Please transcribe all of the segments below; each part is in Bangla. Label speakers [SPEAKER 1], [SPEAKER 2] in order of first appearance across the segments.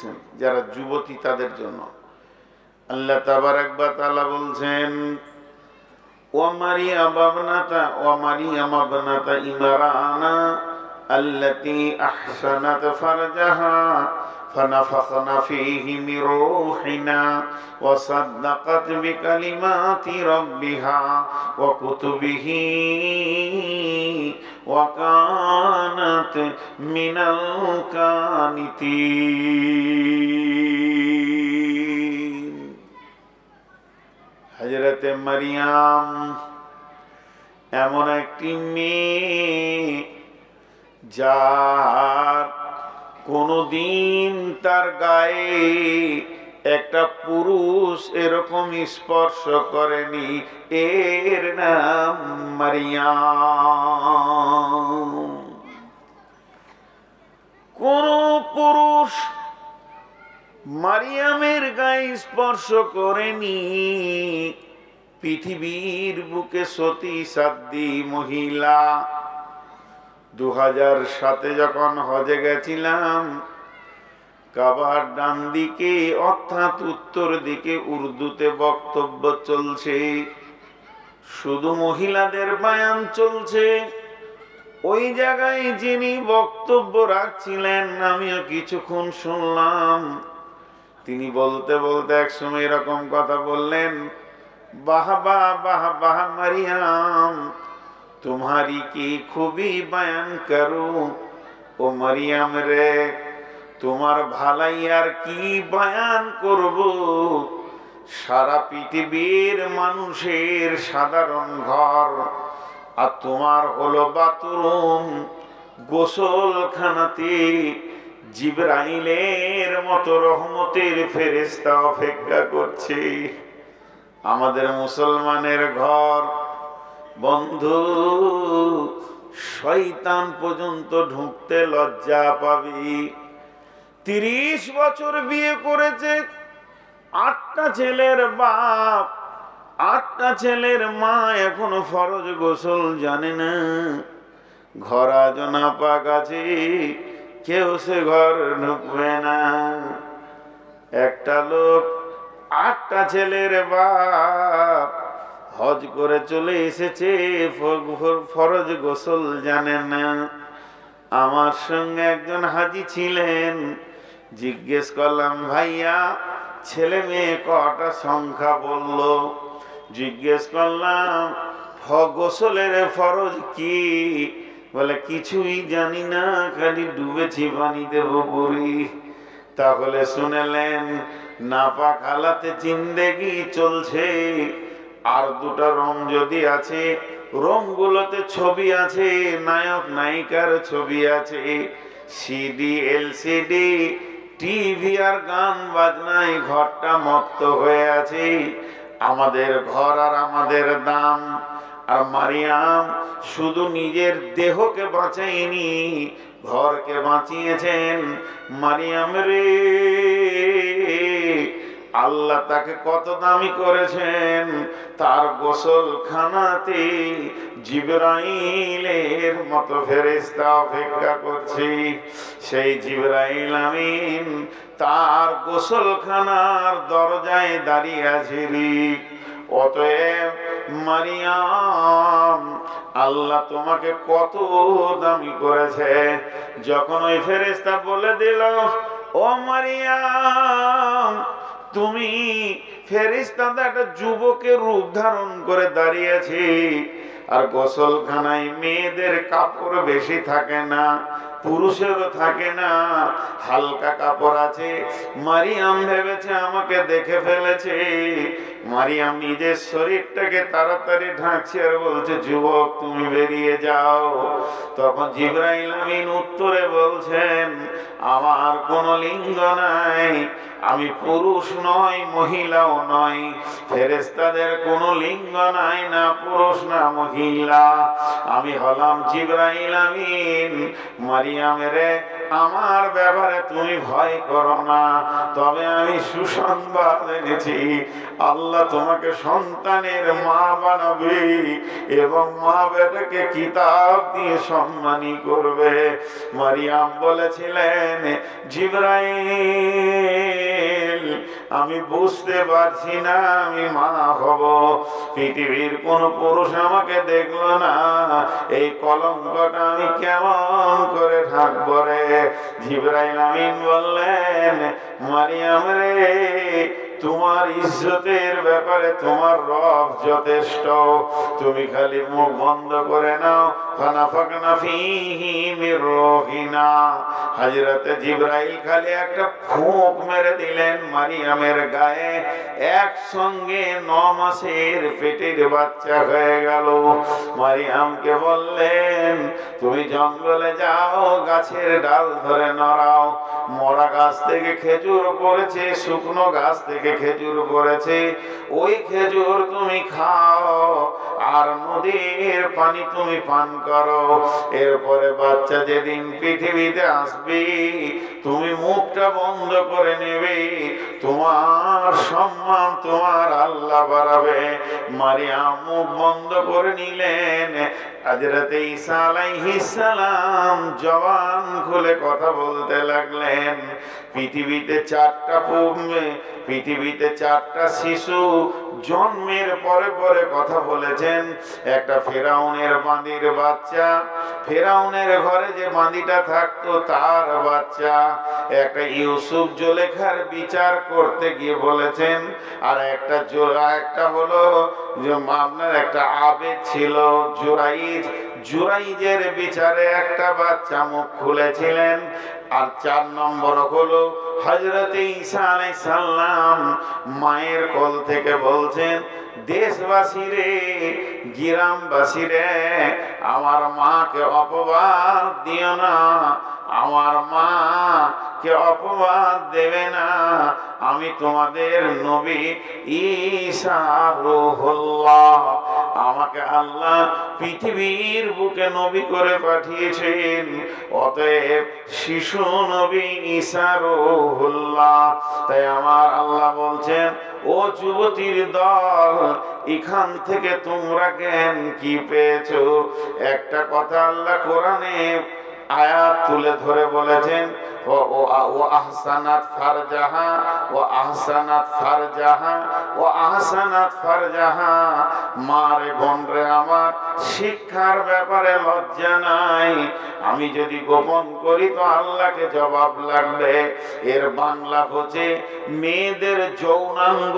[SPEAKER 1] বলছেন, যারা যুবতী তাদের জন্য। আল্লাহ তাবারাক ওয়া তাআলা বলছেন, ওয়া মারিয়াম ইবনাতা ইমরানা আল্লাতী আহসানাত ফারজাহা ফানাফাখনা ফীহি মির রূহিনা ওয়া সাদ্দাকাত বিকালিমাতি রাব্বিহা ওয়া কুতুবিহি ওয়া কানাত মিনাল কানিতিন। হযরতে মারিয়াম এমন একটি মেয়ে যার কোনদিন তার গায়ে একটা পুরুষ এরকম স্পর্শ করেনি, এর নাম মারিয়াম। কোন পুরুষ মারিয়ামের গায়ে স্পর্শ করেনি। পৃথিবীর বুকে সতী সাধ্বী মহিলা। 2007 যখন হজে গেছিলাম, কাবার ডান দিকে অর্থাৎ উত্তর দিকে উর্দুতে বক্তব্য চলছে, শুধু মহিলাদের বয়ান চলছে। ওই জায়গায় যিনি বক্তব্য রাখছিলেন আমিও কিছুক্ষণ শুনলাম। তিনি বলতে বলতে একসময় এরকম কথা বললেন, বাহবা বাহবা মারিয়াম, तुम्हारी की खूबी बयान करूं। ओ मरियम रे, তোমার ভালাই আর কি বয়ান করব। সারা পৃথিবীর মানুষের সাধারণ ঘর, আর তোমার হলো বাথরুম। গোসলখানাতে জিবরাইলের মতো রহমতের ফেরেশতা অপেক্ষা করছে। আমাদের মুসলমানের ঘর বন্ধু, শয়তান পর্যন্ত ঢুকতে লজ্জা পাবি। 30 বছর বিয়ে করেছে, 8টা ছেলের বাপ, 8টা ছেলের মা, এখনো ফরজ গোসল জানে না। ঘর আজ নাপাক আছে, কেউ সে ঘর ঢুকবে না। একটা লোক 8টা ছেলের বাপ হজ করে চলে এসেছে, ফরজ গোসল জানে না। আমার সঙ্গে একজন হাজি ছিলেন, জিজ্ঞেস করলাম, ভাইয়া ছেলে মেয়ে কটা সংখ্যা বলল। জিজ্ঞেস করলাম, গোসলের ফরজ কি? বলে কিছুই জানি না, খালি ডুবেছি পানিতে পুকুরি। তাহলে শুনেলেন, নাপাক হালাতে জিন্দেগি চলছে। আর 2টা রুম যদি আছে, রুমগুলোতে ছবি আছে, নায়ক নায়িকার ছবি আছে, সিডি এলসিডি টিভি আর গান বাজনায় ঘরটা মত্ত হয়ে আছে। আমাদের ঘর আর আমাদের দাম। আর মারিয়াম শুধু নিজের দেহকে বাঁচায়নি, ঘরকে বাঁচিয়েছেন। মারিয়াম রে, আল্লাহ তাকে কত দামি করেছেন। তার গোসলখানাতে জিবরাইলের মতো ফেরেশতা অপেক্ষা করছে। সেই জিবরাইল আমিন তার গোসলখানার দরজায় দাঁড়িয়ে আছে। অতএব মারিয়াম, আল্লাহ তোমাকে কত দামি করেছে। যখন ওই ফেরেশতা বলে দিল, ও মারিয়াম, তুমি ফেরেশতাটা একটা যুবকের রূপ ধারণ করে দাঁড়িয়েছে, আর গোসলখানায় মেয়েদের কাপড় বেশি থাকে না, পুরুষেরও থাকে না, হালকা কাপড় আছে। মারিয়াম ভেবেছে আমাকে দেখে ফেলেছে। মারিয়াম নিজের শরীরটাকে তাড়াতাড়ি ঢাকছে আর বলছে, যুবক তুমি বেরিয়ে যাও। তখন জিবরাইল আমিন উত্তরে বলছেন, আমার কোনো লিঙ্গ নাই, আমি পুরুষ নই, মহিলাও নই। ফেরেশতাদের কোনো লিঙ্গ নাই, না পুরুষ না মহিলা। আমি হলাম জিবরাইল আমিন। মারিয়াম রে, আমার ব্যাপারে তুমি ভয় করো না, তবে আমি সুসংবাদ এনেছি। আল্লাহ তোমাকে সন্তানের মা বানাবে এবং মা বেটাকে কিতাব দিয়ে সম্মানী করবে। মারিয়াম বলেছিলেন, জিবরাইল আমি বুঝতে পারছি না আমি মা হব। পৃথিবীর কোন পুরুষ আমাকে দেখলো না, এই কলঙ্কটা আমি কেমন করে ঢাকবো রে? জিবরাইল আমিন বললেন, মারিয়াম রে, তোমার ইজ্জতের ব্যাপারে তোমার রব যথেষ্ট। তুমি খালি মুখ বন্ধ করে নাও। ফানাফাকনা ফীহি মির রূহিনা। হযরত জিবরাইল খালি একটা ফুঁক মেরে দিলেন মারিয়ামের গায়ে, একসঙ্গে 9 মাসের পেটের বাচ্চা হয়ে গেল। মারিয়ামকে বললেন, তুমি জঙ্গলে যাও, গাছের ডাল ধরে নড়াও। মরা গাছ থেকে খেজুর পড়েছে, শুকনো গাছ থেকে খেজুর পড়েছে, ওই খেজুর তুমি খাও আর নদীর পানি তুমি পান করো। এরপরে বাচ্চা যেদিন পৃথিবীতে আসবে, তুমি মুখটা বন্ধ করে নেবে, তোমার সম্মান তোমার আল্লাহ বাড়াবে। মারিয়াম মুখ বন্ধ করে নিলেন। হযরত ঈসা আলাইহিস সালাম জবান খুলে কথা বলতে লাগলেন। পৃথিবীতে 4টা শিশু জন্মের পরে পরে কথা বলেছেন। একটা ফেরাউনের বাঁদির বাচ্চা, ফেরাউনের ঘরে যে বাঁদিটা থাকতো তার বাচ্চা। একটা ইউসুফ জুলেখার বিচার করতে গিয়ে বলেছেন। আর একটা হলো যে আপনার একটা আবেদ ছিল জুরাইজের বিচারে একটা বাচ্চা মুখ খুলেছিলেন। আর 4 নম্বর হলো হযরত ঈসা আলাইহিস সালাম মায়ের কোল থেকে বলছেন, দেশবাসী রে, গ্রামবাসী রে, আমার মাকে অপবাদ দিও না, আমার মাকে অপবাদ দেবে না। আমি তোমাদের নবী ঈসা রূহুল্লাহ। আমাকে আল্লাহ পৃথিবীর বুকে নবী করে পাঠিয়েছেন। অতএব শিশু নবী ঈসা রূহুল্লাহ। তাই আমার আল্লাহ বলছেন, ও যুবতীর দল, এখান থেকে তোমরা জ্ঞান কি পেয়েছো? একটা কথা আল্লাহ কোরআনে আয়াত তুলে ধরে বলেছেন, ও আহসানাত ফারজাহা, ও আহসানাত ফারজাহা, ও আহসানাত ফারজাহা। মারে বোন রে আমার, শিক্ষার ব্যাপারে লজ্জা নাই। আমি যদি গোপন করি তো আল্লাহকে জবাব লাগবে। এর বাংলা হচ্ছে মেয়েদের যৌনাঙ্গ,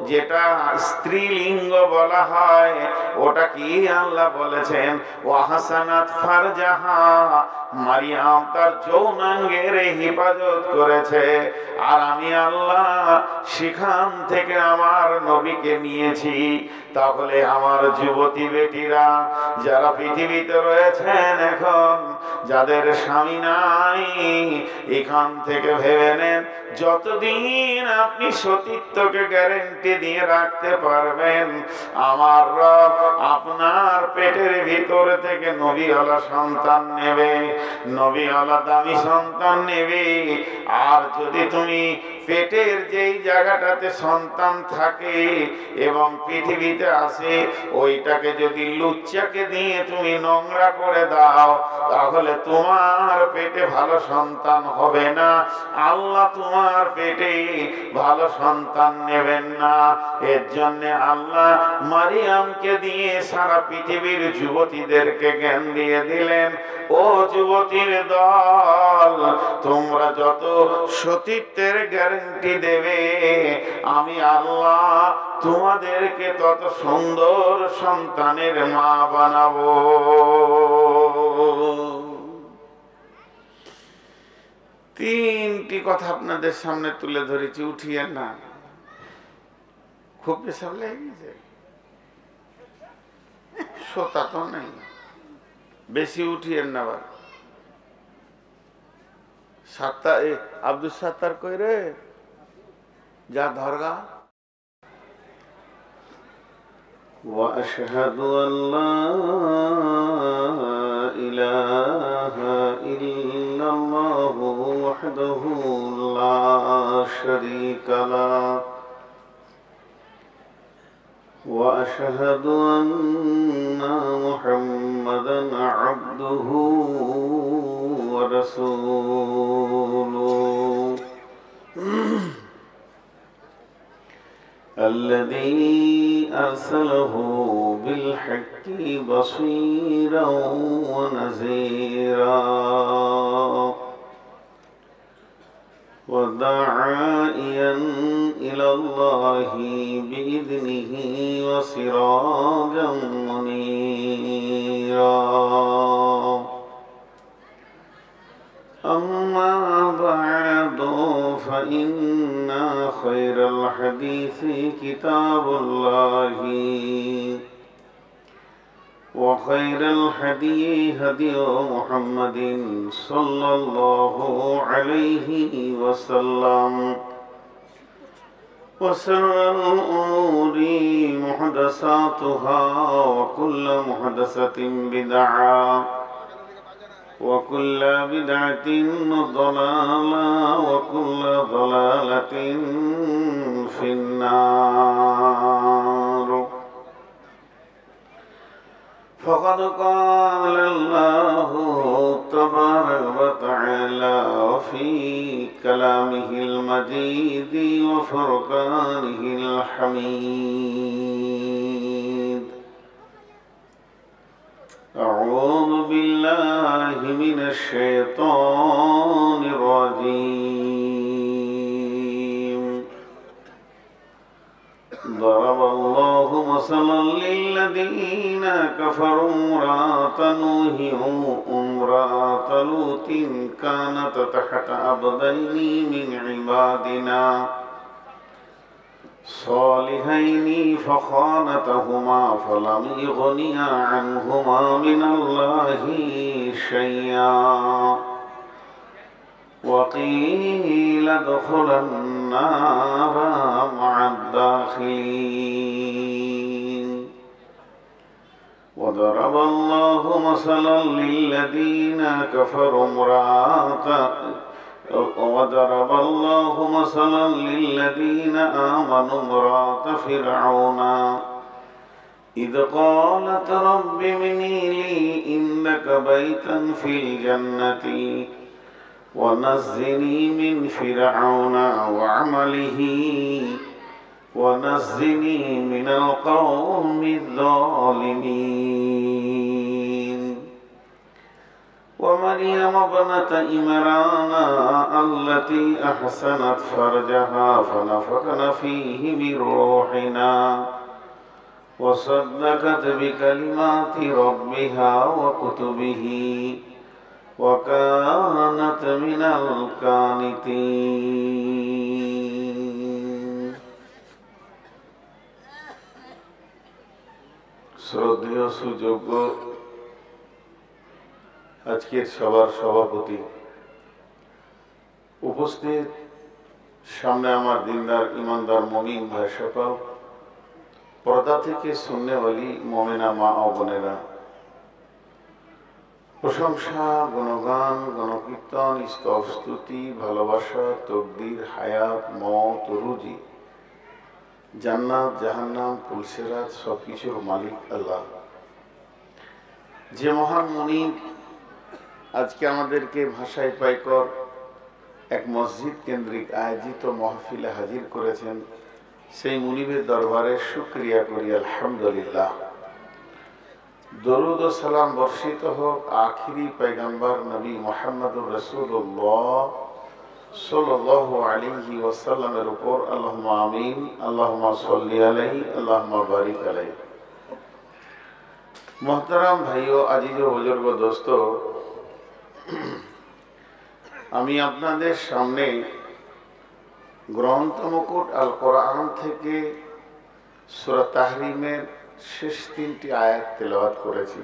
[SPEAKER 1] যেটা স্ত্রীলিঙ্গ বলা হয়, ওটা কি আল্লাহ বলেছেন, ও আহসানাত ফারজাহা। মারিয়াম তার যৌনাঙ্গের হেফাজত করেছে। আর আমি আল্লাহ সেখান থেকে আমার নবীকে নিয়েছি। তাহলে আমার যুবতী বেটিরা যারা পৃথিবীতে রয়েছেন এখন, যাদের স্বামী নাই, এখান থেকে ভেবে নেন, যতদিন আপনি সতীত্বকে গ্যারেন্টি দিয়ে রাখতে পারবেন, আমার রব আপনার পেটের ভিতর থেকে নবীওয়ালা সন্তান নেবে, নবীওয়ালা দামি সন্তান নেবে। আর যদি তুমি পেটের যেই জায়গাটাতে সন্তান থাকে এবং পৃথিবীতে আসে, ওইটাকে যদি লুচ্চাকে দিয়ে তুমি নোংরা করে দাও, তাহলে তোমার পেটে ভালো সন্তান হবে না, আল্লাহ তোমার পেটে ভালো সন্তান নেবেন না। এর জন্য আল্লাহ মারিয়ামকে দিয়ে সারা পৃথিবীর যুবতীদেরকে জ্ঞান দিয়ে দিলেন, ও যুবতীর দল, তোমরা যত সতীত্বের গ্যারান্টি দেবে, আমি আল্লাহ তোমাদেরকে তত সুন্দর সন্তানের মা বানাবো। তিনটি কথা আপনাদের সামনে তুলে ধরেছি, উঠিয়েন না, খুব পেশাব লেগে গেছে, শ্রোতা তো নেই, বেশি উঠিয়েন না। আবার আব্দুল সাত্তার কই রে, যা ধরগা। وأشهد أن لا إله إلا الله وحده لا شريك له وأشهد أن محمدا عبده ورسوله الذي أرسله بالحق بصيرا ونذيرا وداعيا إلى الله بإذنه وسراجا منيرا أما بعد فإن خير الحديث كتاب الله وخير الهدي هدي محمد صلى الله عليه وسلم وشر الأمور محدثاتها وكل محدثة بدعة وكل بدعة ضلالة وكل ضلالة في النار. فقد قال الله تبارك وتعالى في كلامه المجيد وفرقانه الحميد: أعوذ بالله من الشيطان الرجيم. ضرب الله مثلا للذين كفروا امرأة نوح وامرأة لوط كانتا تحت عبدين من عبادنا صالحين فخانتهما فلم يغنيا عنهما من الله شيئا وقيل ادخلا النار مع الداخلين. وضرب الله مثلا للذين كفروا وضرب الله مثلا للذين آمنوا امرأة فرعون إذ قالت رب ابني لي عندك بيتا في الجنة ونجني من فرعون وعمله ونجني من القوم الظالمين. ومريم ابنة عمران التي أحسنت فرجها فنفخنا فيه من روحنا وصدقت بكلمات ربها وكتبه وكانت من القانتين. শ্রদ্ধেয় সুযোগ্য আজকের সবার সভাপতি উপস্থিত, সামনে আমার দিনদার ইমানদার মুমিন ভাই সকল, পর্দা থেকে সুন্নেওয়ালি মুমিনা মা ও বোনেরা, প্রশংসা, গুণগান, গণকীর্তন, স্তব, স্তুতি, ভালোবাসা, তকদির, হায়াত, মওত, রুজি, জান্নাত, জাহান্নাম, পুলসিরাত সবকিছুর মালিক আল্লাহ। যে মহান মুনিব আজকে আমাদেরকে ভাষায় পাইকর এক মসজিদ কেন্দ্রিক আয়োজিত মাহফিলে হাজির করেছেন, সেই মুনিবের দরবারে শুকরিয়া করি আলহামদুলিল্লাহ। দরুদ ও সালাম বর্ষিত হোক আখিরি পয়গম্বর নবী মুহাম্মদুর রাসূলুল্লাহ সাল্লাল্লাহু আলাইহি ওয়াসাল্লামের উপর। আল্লাহুম্মা আমিন। আল্লাহুম্মা সাল্লি আলাইহি, আল্লাহুম্মা বারিক আলাইহি। মোহতারাম ভাইও, আজিজ ও বুজুর্গ দোস্ত, আমি আপনাদের সামনে গ্রন্থ মুকুট আল কোরআন থেকে সূরা তাহরিমের শেষ 3টি আয়াত তেলাওয়াত করেছি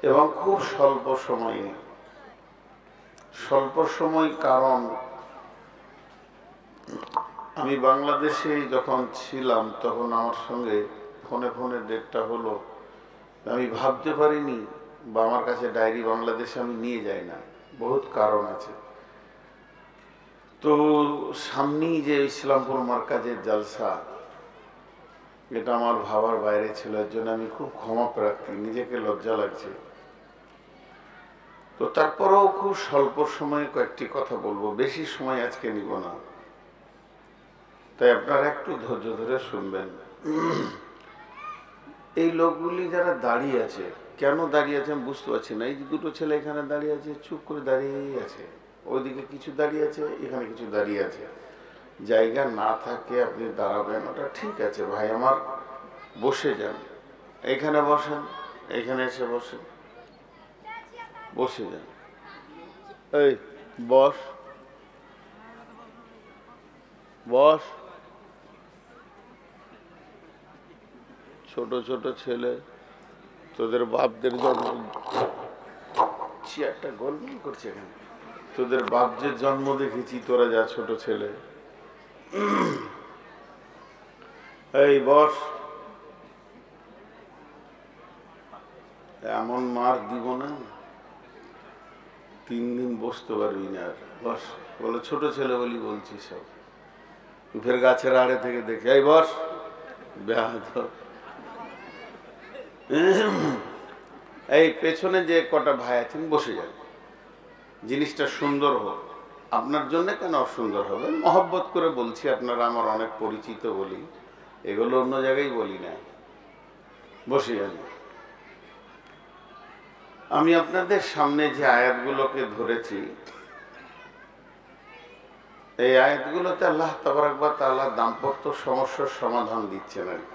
[SPEAKER 1] এবং খুব স্বল্প সময়, কারণ আমি বাংলাদেশে যখন ছিলাম তখন আমার সঙ্গে ফোনে ডেটটা হলো, আমি ভাবতে পারিনি বা আমার কাছে ডায়েরি বাংলাদেশে আমি নিয়ে যাই না, বহুত কারণ আছে। তো সামনেই যে ইসলামপুর মার্কাজের জালসা, এটা আমার ভাবার বাইরে ছিল, এর জন্য আমি খুব ক্ষমা প্রার্থী, নিজেকে লজ্জা লাগছে। তো তারপরেও খুব স্বল্প সময়ে কয়েকটি কথা বলবো, বেশি সময় আজকে নিব না। তাই আপনারা একটু ধৈর্য ধরে শুনবেন। এই লোকগুলি যারা দাঁড়িয়ে আছে, কেন দাঁড়িয়ে আছে আমি বুঝতে পারছি না। এই যে দুটো ছেলে এখানে দাঁড়িয়ে আছে, চুপ করে দাঁড়িয়েই আছে। ওইদিকে কিছু দাঁড়িয়ে আছে, এখানে কিছু দাঁড়িয়ে আছে। জায়গা না থাকে আপনি দাঁড়াবেন, ওটা ঠিক আছে ভাই আমার, বসে যান। এখানে বসেন, এখানে এসে বসেন, বসে যান। এই বস, বস। ছোট ছোট ছেলে, তোদের বাপদের জন্ম, চেয়ারটা গোলমাল করছে এখানে। তোদের বাপদের জন্ম দেখেছি, তোরা যা ছোট ছেলে। এই বস। এমন মার দিব না, 3 দিন বসতে পারবি না আর। বস। বলে ছোট ছেলে বলি বলছি সব। ফের গাছের আড়ে থেকে দেখে, এই বস। বেয়াদব। এই পেছনে যে কটা ভাই আছেন বসে যান। জিনিসটা সুন্দর হোক, আপনার জন্য কেন অসুন্দর হবে? মহব্বত করে বলছি, আপনারা আমার অনেক পরিচিত বলি, এগুলো অন্য জায়গায় বলি না। বসে যান। আমি আপনাদের সামনে যে আয়াতগুলোকে ধরেছি, এই আয়াতগুলোতে আল্লাহ তাবারক ওয়া তাআলা দাম্পত্য সমস্যার সমাধান দিচ্ছেন আর কি।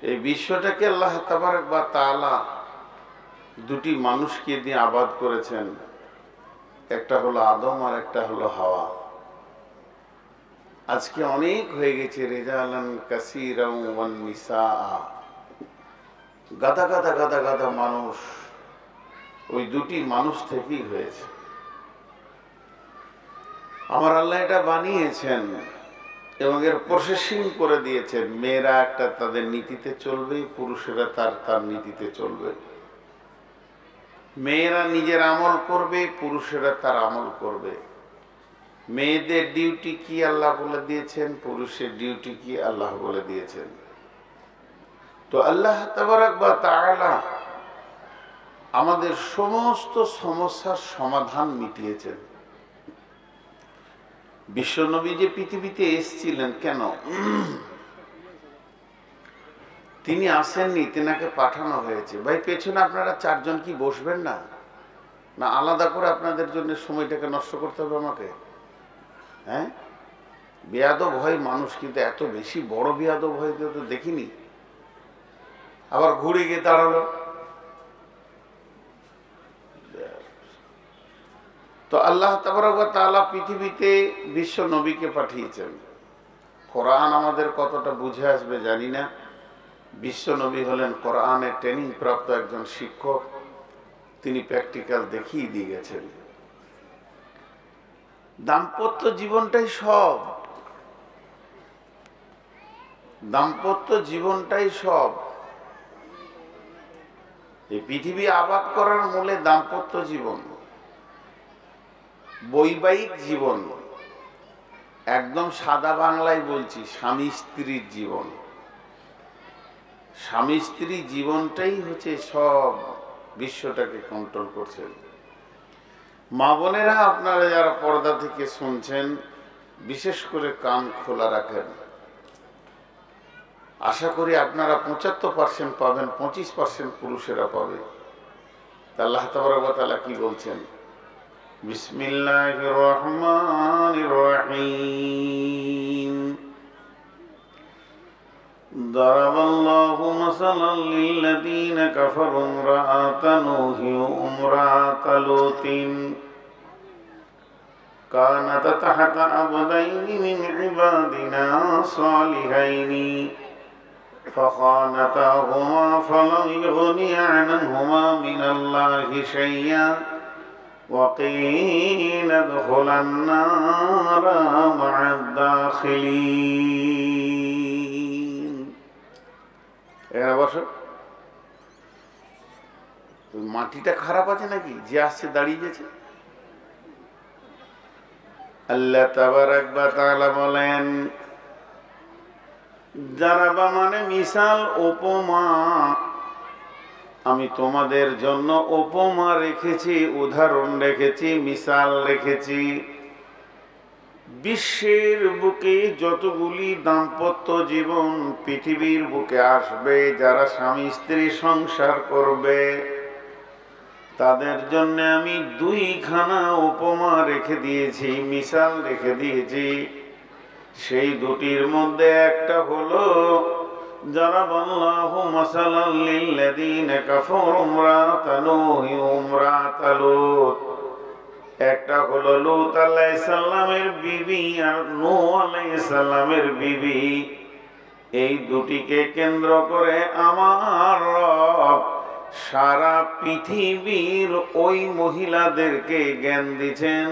[SPEAKER 1] এই বিশ্বটাকে আল্লাহ তাবারক ওয়া তাআলা দুটি মানুষকে দিয়ে আবাদ করেছেন, একটা হলো আদম আর একটা হলো হাওয়া। আজকে অনেক হয়ে গেছে, রিজালান কাসীরান ওয়ান নিসাআ, গাদা গাদা গাদা গাদা মানুষ ওই দুটি মানুষ থেকেই হয়েছে। আমার আল্লাহ এটা বানিয়েছেন এবং এর প্রসেসিং করে দিয়েছেন। মেয়েরা একটা তাদের নীতিতে চলবে, পুরুষেরা তার নীতিতে চলবে। মেয়েরা নিজের আমল করবে, পুরুষেরা তার আমল করবে। মেয়েদের ডিউটি কি আল্লাহ বলে দিয়েছেন, পুরুষের ডিউটি কি আল্লাহ বলে দিয়েছেন। তো আল্লাহ তাবারক ওয়া তাআলা আমাদের সমস্ত সমস্যার সমাধান মিটিয়েছেন। বিশ্বনবী যে পৃথিবীতে এসেছিলেন কেন? তিনি আসেননি, তেনাকে পাঠানো হয়েছে। ভাই পেছনে আপনারা 4 জন কি বসবেন না? না আলাদা করে আপনাদের জন্য সময়টাকে নষ্ট করতে হবে আমাকে? হ্যাঁ, বেয়াদব হয় মানুষ, কিন্তু এত বেশি বড় বেয়াদব হয় কেউ তো দেখিনি। আবার ঘুরে গিয়ে দাঁড়ালো। তো আল্লাহ তাবারক ওয়া তাআলা পৃথিবীতে বিশ্ব নবীকে পাঠিয়েছেন। কোরআন আমাদের কতটা বুঝে আসবে জানি না। বিশ্ব নবী হলেন কোরআনের ট্রেনিং প্রাপ্ত একজন শিক্ষক, তিনি প্র্যাকটিক্যাল দেখিয়ে দিয়ে গেছেন। দাম্পত্য জীবনটাই সব, দাম্পত্য জীবনটাই সব। এই পৃথিবী আবাদ করার মূলে দাম্পত্য জীবন, বৈবাহিক জীবন। একদম সাদা বাংলায় বলছি, স্বামী স্ত্রীর জীবন। স্বামী স্ত্রী জীবনটাই হচ্ছে সব, বিশ্বটাকে কন্ট্রোল করছে। মা বোনেরা আপনারা যারা পর্দা থেকে শুনছেন, বিশেষ করে কান খোলা রাখেন। আশা করি আপনারা 75% পাবেন, 25% পুরুষেরা পাবে। আল্লাহ তাবারক ওয়া তাআলা কি বলছেন? বিসমিল্লাহির রহমানির রহিম। দারাবাল্লাহু মাসালান লিল্লাযীনা কাফারু ইমরাআতা নূহি ওয়া ইমরাআতা লূতিন কানাতা তাহতা আবদাইনি মিন ইবাদিনা সালিহাইনি فخانتاهما فلم يغنيا عنهما من الله شيئا وقيل ادخلا النار مع الداخلين। এখানে বসো। মাটিটা খারাপ আছে নাকি যে আসছে দাঁড়িয়ে গেছে? আল্লাহ তাবারক ওয়া তাআলা বলেন, যারাবা মানে মিসাল, উপমা। আমি তোমাদের জন্য উপমা রেখেছি, উদাহরণ রেখেছি, মিসাল রেখেছি। বিশ্বের বুকে যতগুলি দাম্পত্য জীবন পৃথিবীর বুকে আসবে, যারা স্বামী স্ত্রী সংসার করবে, তাদের জন্য আমি দুইখানা উপমা রেখে দিয়েছি, মিসাল রেখে দিয়েছি। সেই দুটির মধ্যে একটা হলো জারাবাল্লাহু মাসালাল লিল্লাযীনা কাফারু ইমরাতা নূহি ওয়া ইমরাতা লূত। একটা হলো লূত আলাইহিস সালামের বিবি আর নূহ আলাইহিস সালামের বিবি। এই দুটিকে কেন্দ্র করে আমার রব সারা পৃথিবীর ওই মহিলাদেরকে জ্ঞান দিচ্ছেন,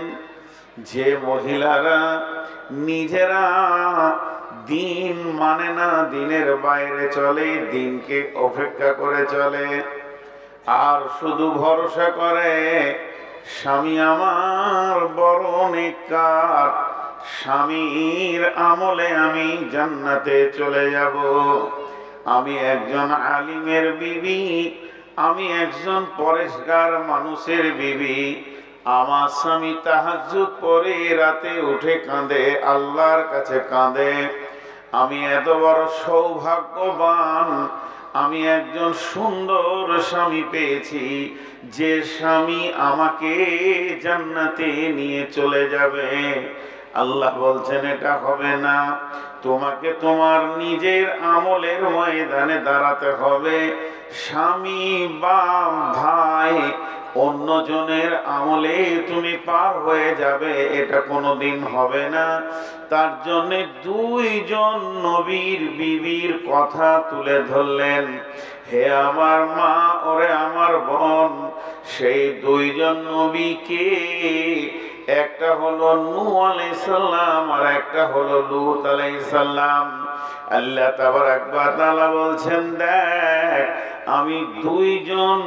[SPEAKER 1] যে মহিলারা নিজেরা দিন মানে না, দিনের বাইরে চলে, দিনকে অপেক্ষা করে চলে, আর শুধু ভরসা করে স্বামী আমার বড় নেককার, স্বামীর আমলে আমি জান্নাতে চলে যাব। আমি একজন আলিমের বিবি, আমি একজন পরেশগার মানুষের বিবি, আমার স্বামী তাহাজ্জুদ পড়ে রাতে উঠে কাঁদে, আল্লাহর কাছে কাঁদে। আমি এত বড় সৌভাগ্যবান, আমি একজন সুন্দর স্বামী পেয়েছি, যে স্বামী আমাকে জান্নাতে নিয়ে চলে যাবে। আল্লাহ বলছেন এটা হবে না, তোমাকে তোমার নিজের আমলের ময়দানে দাঁড়াতে হবে। স্বামী বা ভাই অন্যজনের আমলে তুমি পার হয়ে যাবে, এটা কোনোদিন হবে না। তার জন্য দুইজন নবীর বিবির কথা তুলে ধরলেন। হে আমার মা, ওরে আমার বোন, সেই দুইজন নবীকে, একটা হলো নূহ আলাইহিস সালাম আর একটা হলো লূত আলাইহিস সালাম। আল্লাহ তাবারাক ওয়া তাআলা বলছেন, দেখ আমি দুইজন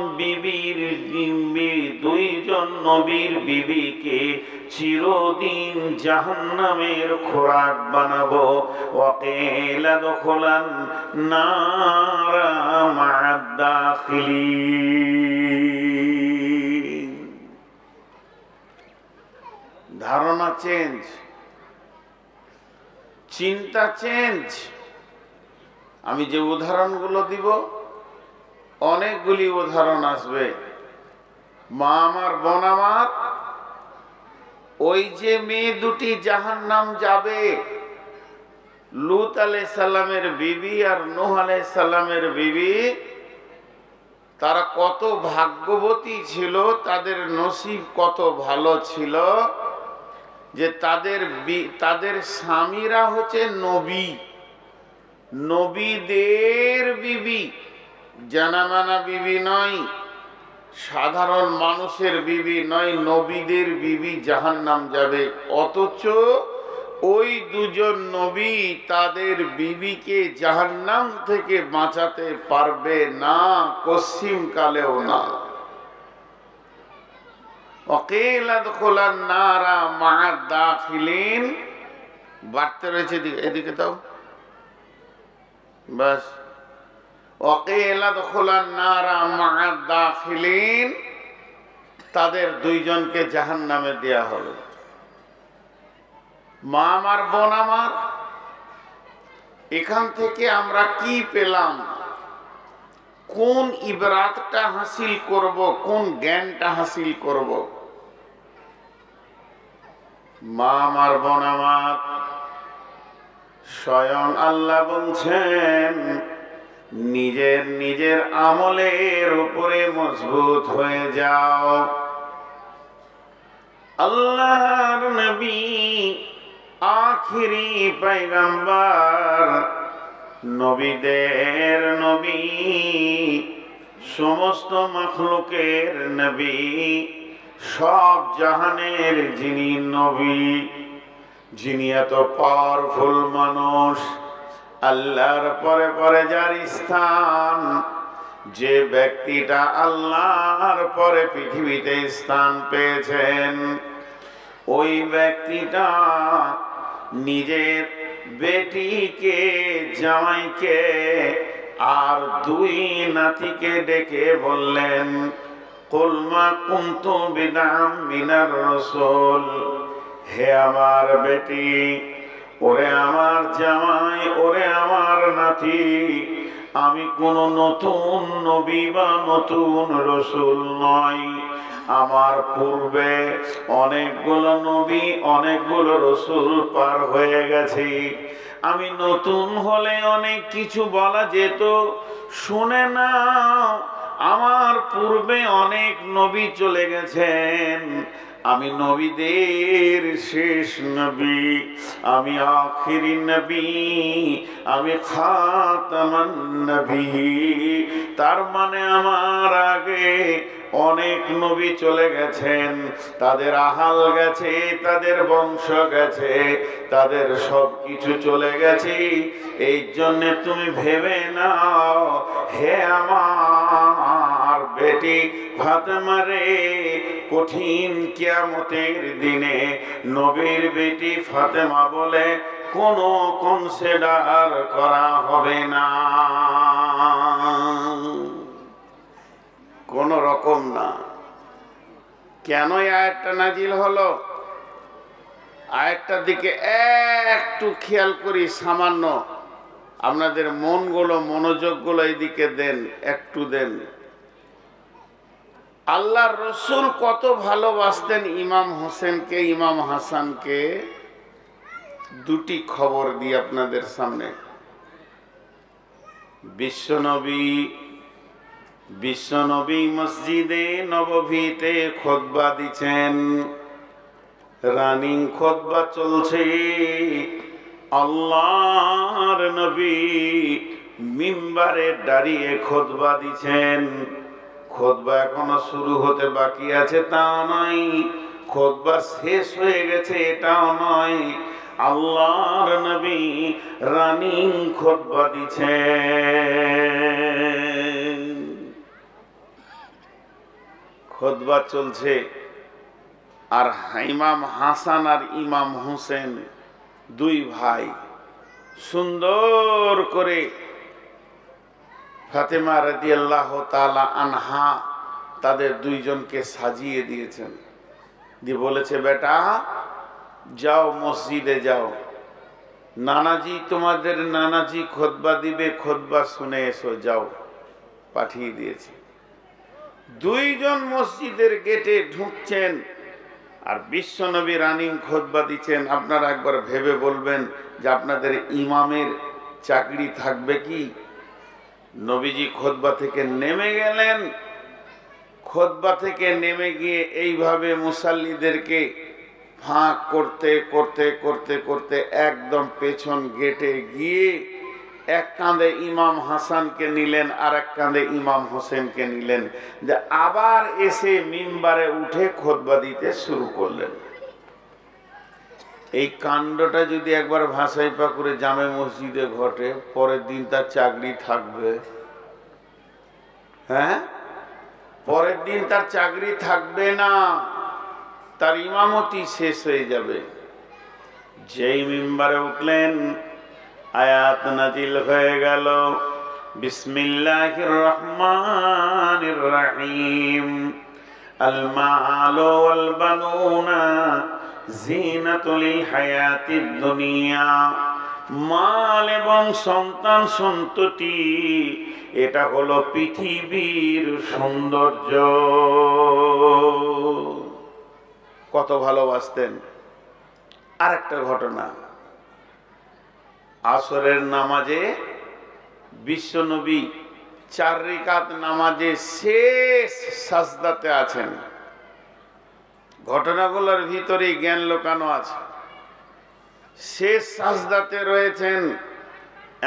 [SPEAKER 1] নবীর বিবিকে চিরদিন জাহান্নামের খোরাক বানাবো। ওয়াকিলা দুখুলান নারা মা'আদ দাখিলিন। ধারণা চেঞ্জ, চিন্তা চেঞ্জ। আমি যে উদাহরণগুলো দিব, অনেকগুলি উদাহরণ আসবে। মা আমার, বোন আমার, ওই যে মেয়ে দুটি জাহান্নাম যাবে, লূত আলাইহিস সালামের বিবি আর নূহ আলাইহিস সালামের বিবি, তারা কত ভাগ্যবতী ছিল, তাদের নসিব কত ভালো ছিল, যে তাদের স্বামীরা হচ্ছে নবী, নবীদের বিবি, জানামানা বিবি নয়, সাধারণ মানুষের বিবি নয়, নবীদের বিবি জাহান্নাম যাবে। অথচ ওই দুজন নবী তাদের বিবিকে জাহান্নাম থেকে বাঁচাতে পারবে না, কসিম কালেও না। ওয়াকিলা দুখুলান নারা মা'আদ দাখিলিন। বাড়তে রয়েছে, এদিকে দাও, বাস। ওয়াকিলা দুখুলান নারা মা'আদ দাখিলিন, তাদের দুইজনকে জাহান্নামে দেয়া হবে। মা আমার, বোন আমার, এখান থেকে আমরা কি পেলাম? কোন ইবরাতটা হাসিল করব, কোন জ্ঞানটা হাসিল করব? মা আমার, বোন আমার, স্বয়ং আল্লাহ বলছেন, নিজের আমলের উপরে মজবুত হয়ে যাও। আল্লাহর নবী, আখিরি পয়গম্বর, নবীদের নবী, সমস্ত মাখলুকের নবী, সব জাহানের যিনি নবী, যিনি এত পাওয়ারফুল মানুষ, আল্লাহর পরে পরে যার স্থান, যে ব্যক্তিটা আল্লাহর পরে পৃথিবীতে স্থান পেয়েছেন, ওই ব্যক্তিটা নিজের বেটিকে, জামাইকে আর দুই নাতিকে ডেকে বললেন, কুল মা কুনতু বিদআম মিনার রাসূল, হে আমার বেটি, ওরে আমার জামাই, ওরে আমার নাতি, আমি কোন নতুন নবী বা নতুন রসুল নই। আমার পূর্বে অনেকগুলো নবী, অনেকগুলো রসুল পার হয়ে গেছে। আমি নতুন হলে অনেক কিছু বলা যেত, শুনে না। আমার পূর্বে অনেক নবী চলে গেছেন, আমি নবীদের শেষ নবী, আমি আখিরি নবী, আমি খাতামান নবী। তার মানে আমার আগে অনেক নবী চলে গেছেন, তাদের আহাল গেছে, তাদের বংশ গেছে, তাদের সব কিছু চলে গেছে। এই জন্য তুমি ভেবে নাও, হে আমার বেটি ফাতেমা রে, কঠিন কিয়ামতের দিনে নবীর বেটি ফাতেমা বলে কোনো কনসিডার করা হবে না, কোন রকম না। কেন এই আয়াতটা নাজিল হলো? আয়াতটার দিকে একটু খেয়াল করি, সামান্য আপনাদের মনগুলো, মনোযোগগুলো এইদিকে দেন, একটু দেন। আল্লাহর রসুল কত ভালোবাসতেন ইমাম হোসেনকে, ইমাম হাসানকে। দুটি খবর দিই আপনাদের সামনে। বিশ্বনবী মসজিদে নববীতে খুতবা দিচ্ছেন, রানিং খুতবা চলছে। আল্লাহর নবী মিম্বারে দাঁড়িয়ে খুতবা দিচ্ছেন। খুতবা এখনো শুরু হতে বাকি আছে তা নয়, খুতবা শেষ হয়ে গেছে এটাও নয়, আল্লাহর নবী রানিং খুতবা দিচ্ছেন। খুতবা চলছে, আর ইমাম হাসান আর ইমাম হোসেন দুই ভাই সুন্দর করে ফাতেমা রাদিয়াল্লাহু তাআলা আনহা তাদের দুইজনকে সাজিয়ে দিয়েছেন, দিয়ে বলেছে, বেটা যাও মসজিদে যাও, নানাজি তোমাদের নানাজি খুতবা দিবে, খুতবা শুনে এসো, যাও। পাঠিয়ে দিয়েছে। দুইজন মসজিদের গেটে ঢুকছেন, আর বিশ্বনবী রানিং খুতবা দিচ্ছেন। আপনারা একবার ভেবে বলবেন যে আপনাদের ইমামের চাকরি থাকবে কি? নবীজি খুতবা থেকে নেমে গেলেন, খুতবা থেকে নেমে গিয়ে এইভাবে মুসাল্লিদেরকে ফাঁক করতে করতে করতে করতে একদম পেছন গেটে গিয়ে এক কাঁধে ইমাম হাসানকে নিলেন, আর এক কাঁধে ইমাম হোসেনকে নিলেন, যে আবার এসে মিম্বারে উঠে খুতবা দিতে শুরু করলেন। এই কাণ্ডটা যদি একবার ভাষাই পাকুড়ে জামে মসজিদে ঘটে, পরের দিন তার চাকরি থাকবে? হ্যাঁ, পরের দিন তার চাকরি থাকবে না, তার ইমামতি শেষ হয়ে যাবে। যেই মিম্বারে উঠলেন, আয়াত নাজিল হয়ে গেল, বিসমিল্লাহির রহমানির রহিম, আল মালু ওয়াল বানুনা জিনাতুল হায়াতিদ দুনিয়া। মাল এবং সন্তান সন্ততি এটা হলো পৃথিবীর সৌন্দর্য। কত ভালোবাসতেন। আর একটা ঘটনা, আসরের নামাজে বিশ্বনবী 4 রাকাত নামাজে শেষ সাজদাতে আছেন। ঘটনাগুলোর ভিতরে জ্ঞান লুকানো আছে। শেষ সাজদাতে রয়েছেন,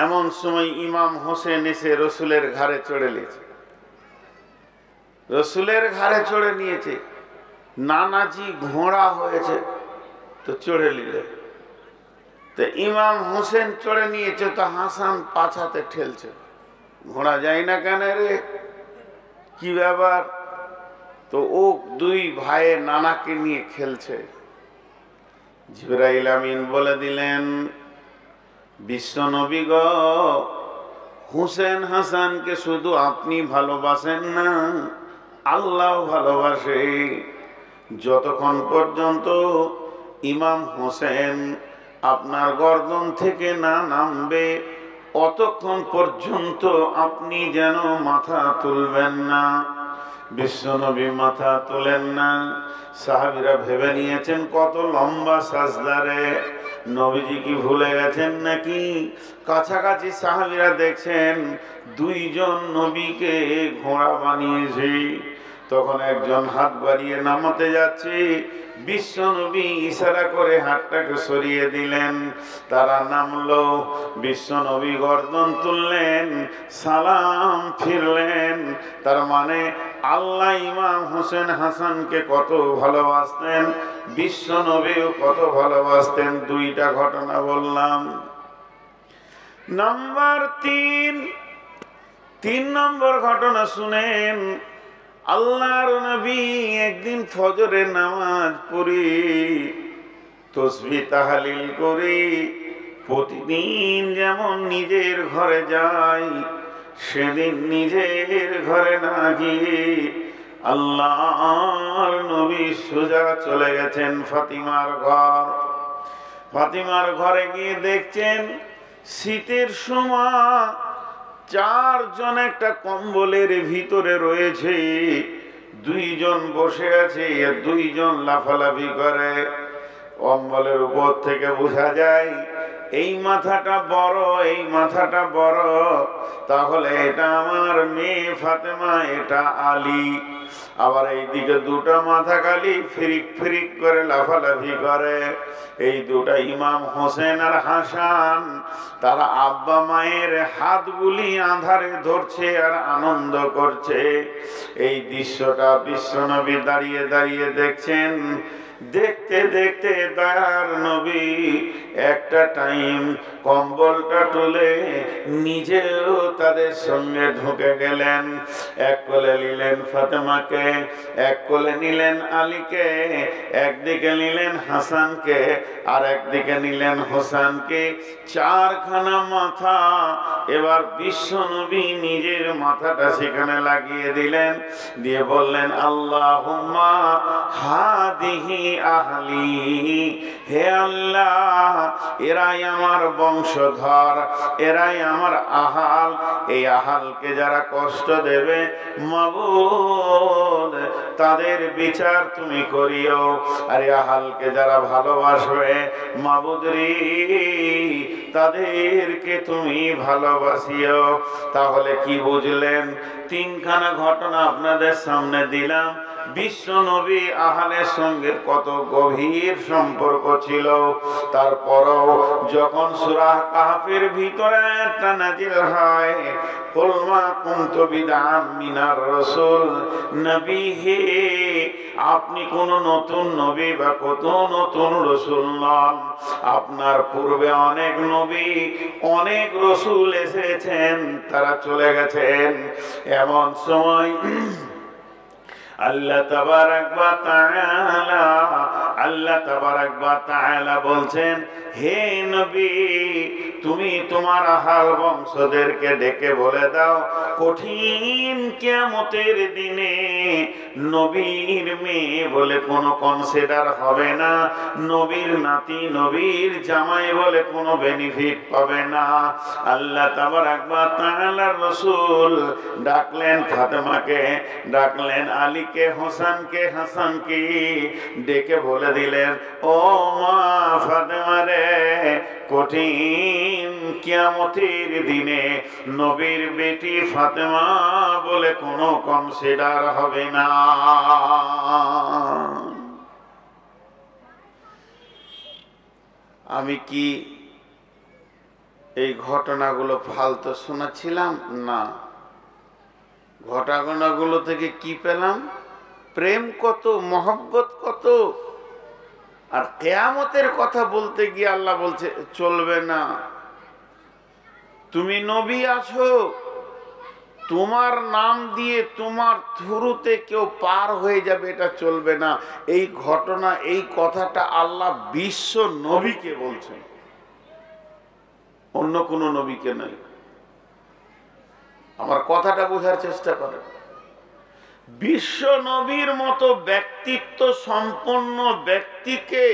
[SPEAKER 1] এমন সময় ইমাম হোসেন এসে রসুলের ঘাড়ে চড়ে নিয়েছে। রসুলের ঘাড়ে চড়ে নিয়েছে, নানাজি ঘোড়া হয়েছে তো চড়ে নিলে, তো ইমাম হোসেন চড়ে নিয়েছে, তো হাসান পাছাতে ঠেলছে, ঘোড়া যায় না কেন রে, কি ব্যাপার? তো ও দুই ভাইয়ের নানাকে নিয়ে খেলছে। জিবরাইল আমিন বলে দিলেন, বিশ্বনবী গো, হুসেন হাসানকে শুধু আপনি ভালোবাসেন না, আল্লাহ ভালোবাসে। যতক্ষণ পর্যন্ত ইমাম হোসেন আপনার গর্দন থেকে না নামবে অতক্ষণ পর্যন্ত আপনি যেন মাথা তুলবেন না। বিশ্বনবী মাথা তোলেন না। সাহাবীরা ভেবে নিয়েছেন কত লম্বা সাজদারে, নবীজি কি ভুলে গেছেন নাকি? কাছাকাছি সাহাবীরা দেখছেন দুইজন নবীকে ঘোড়া বানিয়েছে। তখন একজন হাত বাড়িয়ে নামাতে যাচ্ছে, বিশ্ব নবী ইশারা করে হাতটাকে সরিয়ে দিলেন। তারা নামলো, বিশ্ব নবী গর্দন তুললেন, সালাম ফিরলেন। তার মানে আল্লাহ ইমাম হোসেন হাসানকে কত ভালোবাসতেন, বিশ্ব নবীও কত ভালোবাসতেন। দুইটা ঘটনা বললাম। নাম্বার 3 নম্বর ঘটনা শুনেন। আল্লাহর নবী একদিন ফজরের নামাজ পড়ি তসবিহ তাহলিল করি প্রতিদিন যেমন নিজের ঘরে যাই, সেদিন নিজের ঘরে না গিয়ে আল্লাহর নবী সোজা চলে গেছেন ফাতিমার ঘর। ফাতিমার ঘরে গিয়ে দেখছেন শীতের সময় 4 জন একটা কম্বলের ভিতরে রয়েছে, 2 জন বসে আছে, 2 জন লাফালাফি করে। কম্বলের উপর থেকে বোঝা যায় এই মাথাটা বড়, এই মাথাটা বড়, তাহলে এটা আমার মেয়ে ফাতেমা, এটা আলী। আবার এইদিকে 2টা মাথা খালি ফিরিক ফিরিক করে লাফালাফি করে। এই 2টা ইমাম হোসেন আর হাসান, তারা আব্বা মায়ের হাতগুলি আঁধারে ধরছে আর আনন্দ করছে। এই দৃশ্যটা বিশ্বনবী দাঁড়িয়ে দাঁড়িয়ে দেখছেন। দেখতে দেখতে দয়ার নবী একটা টাইম কম্বলটা তুলে নিজেও তাদের সঙ্গে ঢুকে গেলেন। এক কোলে নিলেন ফাতেমাকে, এক কোলে নিলেন আলীকে, একদিকে নিলেন হাসানকে আর একদিকে নিলেন হোসেনকে। 4খানা মাথা। এবার বিশ্বনবী নিজের মাথাটা সেখানে লাগিয়ে দিলেন, দিয়ে বললেন আল্লাহুম্মা হাদিহি আহলি, হে আল্লাহ এরাই আমার বংশধর, এরাই আমার আহাল। এই আহালকে যারা কষ্ট দেবে মাবুদ তাদের বিচার তুমি করিও, আর এই আহালকে যারা ভালোবাসবে মাবুদ রে তাদেরকে তুমি ভালোবাসিও। তাহলে কি বুঝলেন? 3খানা ঘটনা আপনাদের সামনে দিলাম। বিশ্ব নবী আহালের সঙ্গে কত গভীর সম্পর্ক ছিল। তারপরও যখন সূরা কাহফের ভিতরে একটা নাজিল হয়, কুল মা কুনতু বিদআন মিনার রাসূল, নবী হে আপনি কোন নতুন নবী বা কত নতুন রাসূল নন। আপনার পূর্বে অনেক নবী অনেক রাসূল এসেছেন, তারা চলে গেছেন। এমন সময় আল্লাহ তাবারক ওয়া তাআলা বলছেন, হে নবী তুমি তোমার আহাল বংশদেরকে ডেকে বলে দাও কঠিন কিয়ামতের দিনে নবীর মেয়ে বলে কোনো কনসিডার হবে না, নবীর নাতি নবীর জামাই বলে কোনো বেনিফিট পাবে না। আল্লাহ তাবারক ওয়া তাআলার রাসূল ডাকলেন ফাতেমাকে, ডাকলেন আলীকে, হোসেনকে, হাসানকে ডেকে বলে দিলেন, ও মা ফাতেমা রে, কঠিন কিয়ামতের দিনে নবীর বেটি ফাতেমা বলে কোনো কনসিডার হবে না। আমি কি এই ঘটনাগুলো ফালতু শোনাচ্ছিলাম? না, ঘটনাগুলো থেকে কি পেলাম? প্রেম কত, মহব্বত কত। আর কিয়ামতের কথা বলতে গিয়ে আল্লাহ বলছে চলবে না। তুমি নবী আছো, তোমার নাম দিয়ে তোমার থ্রুতে কেউ পার হয়ে যাবে, এটা চলবে না। এই ঘটনা, এই কথাটা আল্লাহ বিশ্ব নবীকে বলছেন, অন্য কোন নবীকে নয়। আমার কথাটা বোঝার চেষ্টা করেন। বিশ্ব নবীর মতো ব্যক্তিত্ব সম্পন্ন ব্যক্তিকে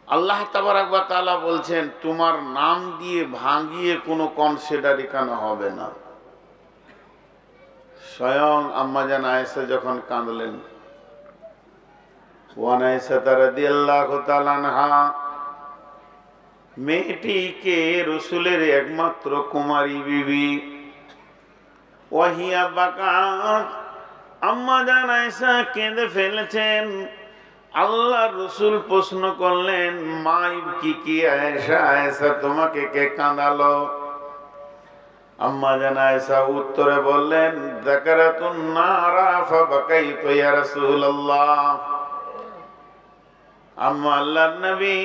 [SPEAKER 1] আল্লাহ তাবারক ওয়া তাআলা বলছেন তোমার নাম দিয়ে ভাঙিয়ে কোনো কনসিডার এখানে হবে না। স্বয়ং আম্মা জান আয়েশা যখন কাঁদলেন, ওয়ান আয়েশা রাদিয়াল্লাহু তাআলা আনহা মেয়েটিকে রসুলের একমাত্র কুমারী বিবি, ওয়াহিয়া বাকাত, আম্মা জান আয়েশা কেঁদে ফেলেছেন। আল্লাহর রসুল প্রশ্ন করলেন, মাই কি আয়েশা, আয়েশা তোমাকে কে কাঁদালো? আম্মা জান আয়েশা উত্তরে বললেন, যাকারাতুন নারা ফাবাকাইতু ইয়া রাসূলুল্লাহ। আম্মা আল্লাহর নবী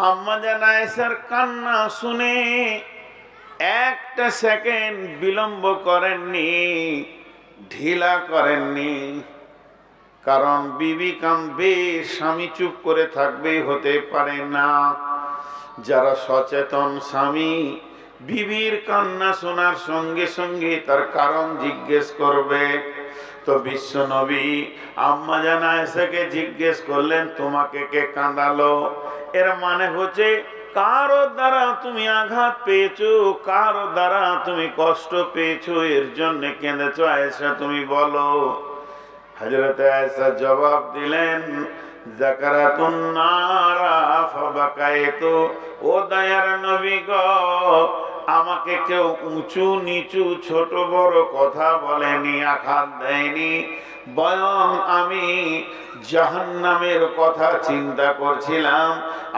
[SPEAKER 1] আম্মা জান আয়েশার কান্না শুনে একটা সেকেন্ড বিলম্ব করেননি, ঢিলা করেননি। কারণ বিবি কাঁদবে, স্বামী চুপ করে থাকবে হতে পারে না। যারা সচেতন স্বামী বিবির কান্না শোনার সঙ্গে সঙ্গে তার কারণ জিজ্ঞেস করবে। তো বিশ্ব নবী আম্মা জান আয়েশাকে জিজ্ঞেস করলেন, তোমাকে কে কাঁদালো? এর মানে হচ্ছে কারো দ্বারা তুমি আঘাত পেয়েছো, কারো দ্বারা তুমি কষ্ট পেয়েছো, এর জন্য কেঁদেছো আয়েশা, তুমি বলো। হযরত আয়েশা জবাব দিলেন, যাকারাতুন নারা ফাবাকাইতু। ও দয়ার নবী গো, আমাকে কেউ উঁচু নিচু ছোট বড় কথা বলেনি, আঘাত দেয়নি, বরং আমি জাহান্নামের কথা চিন্তা করছিলাম,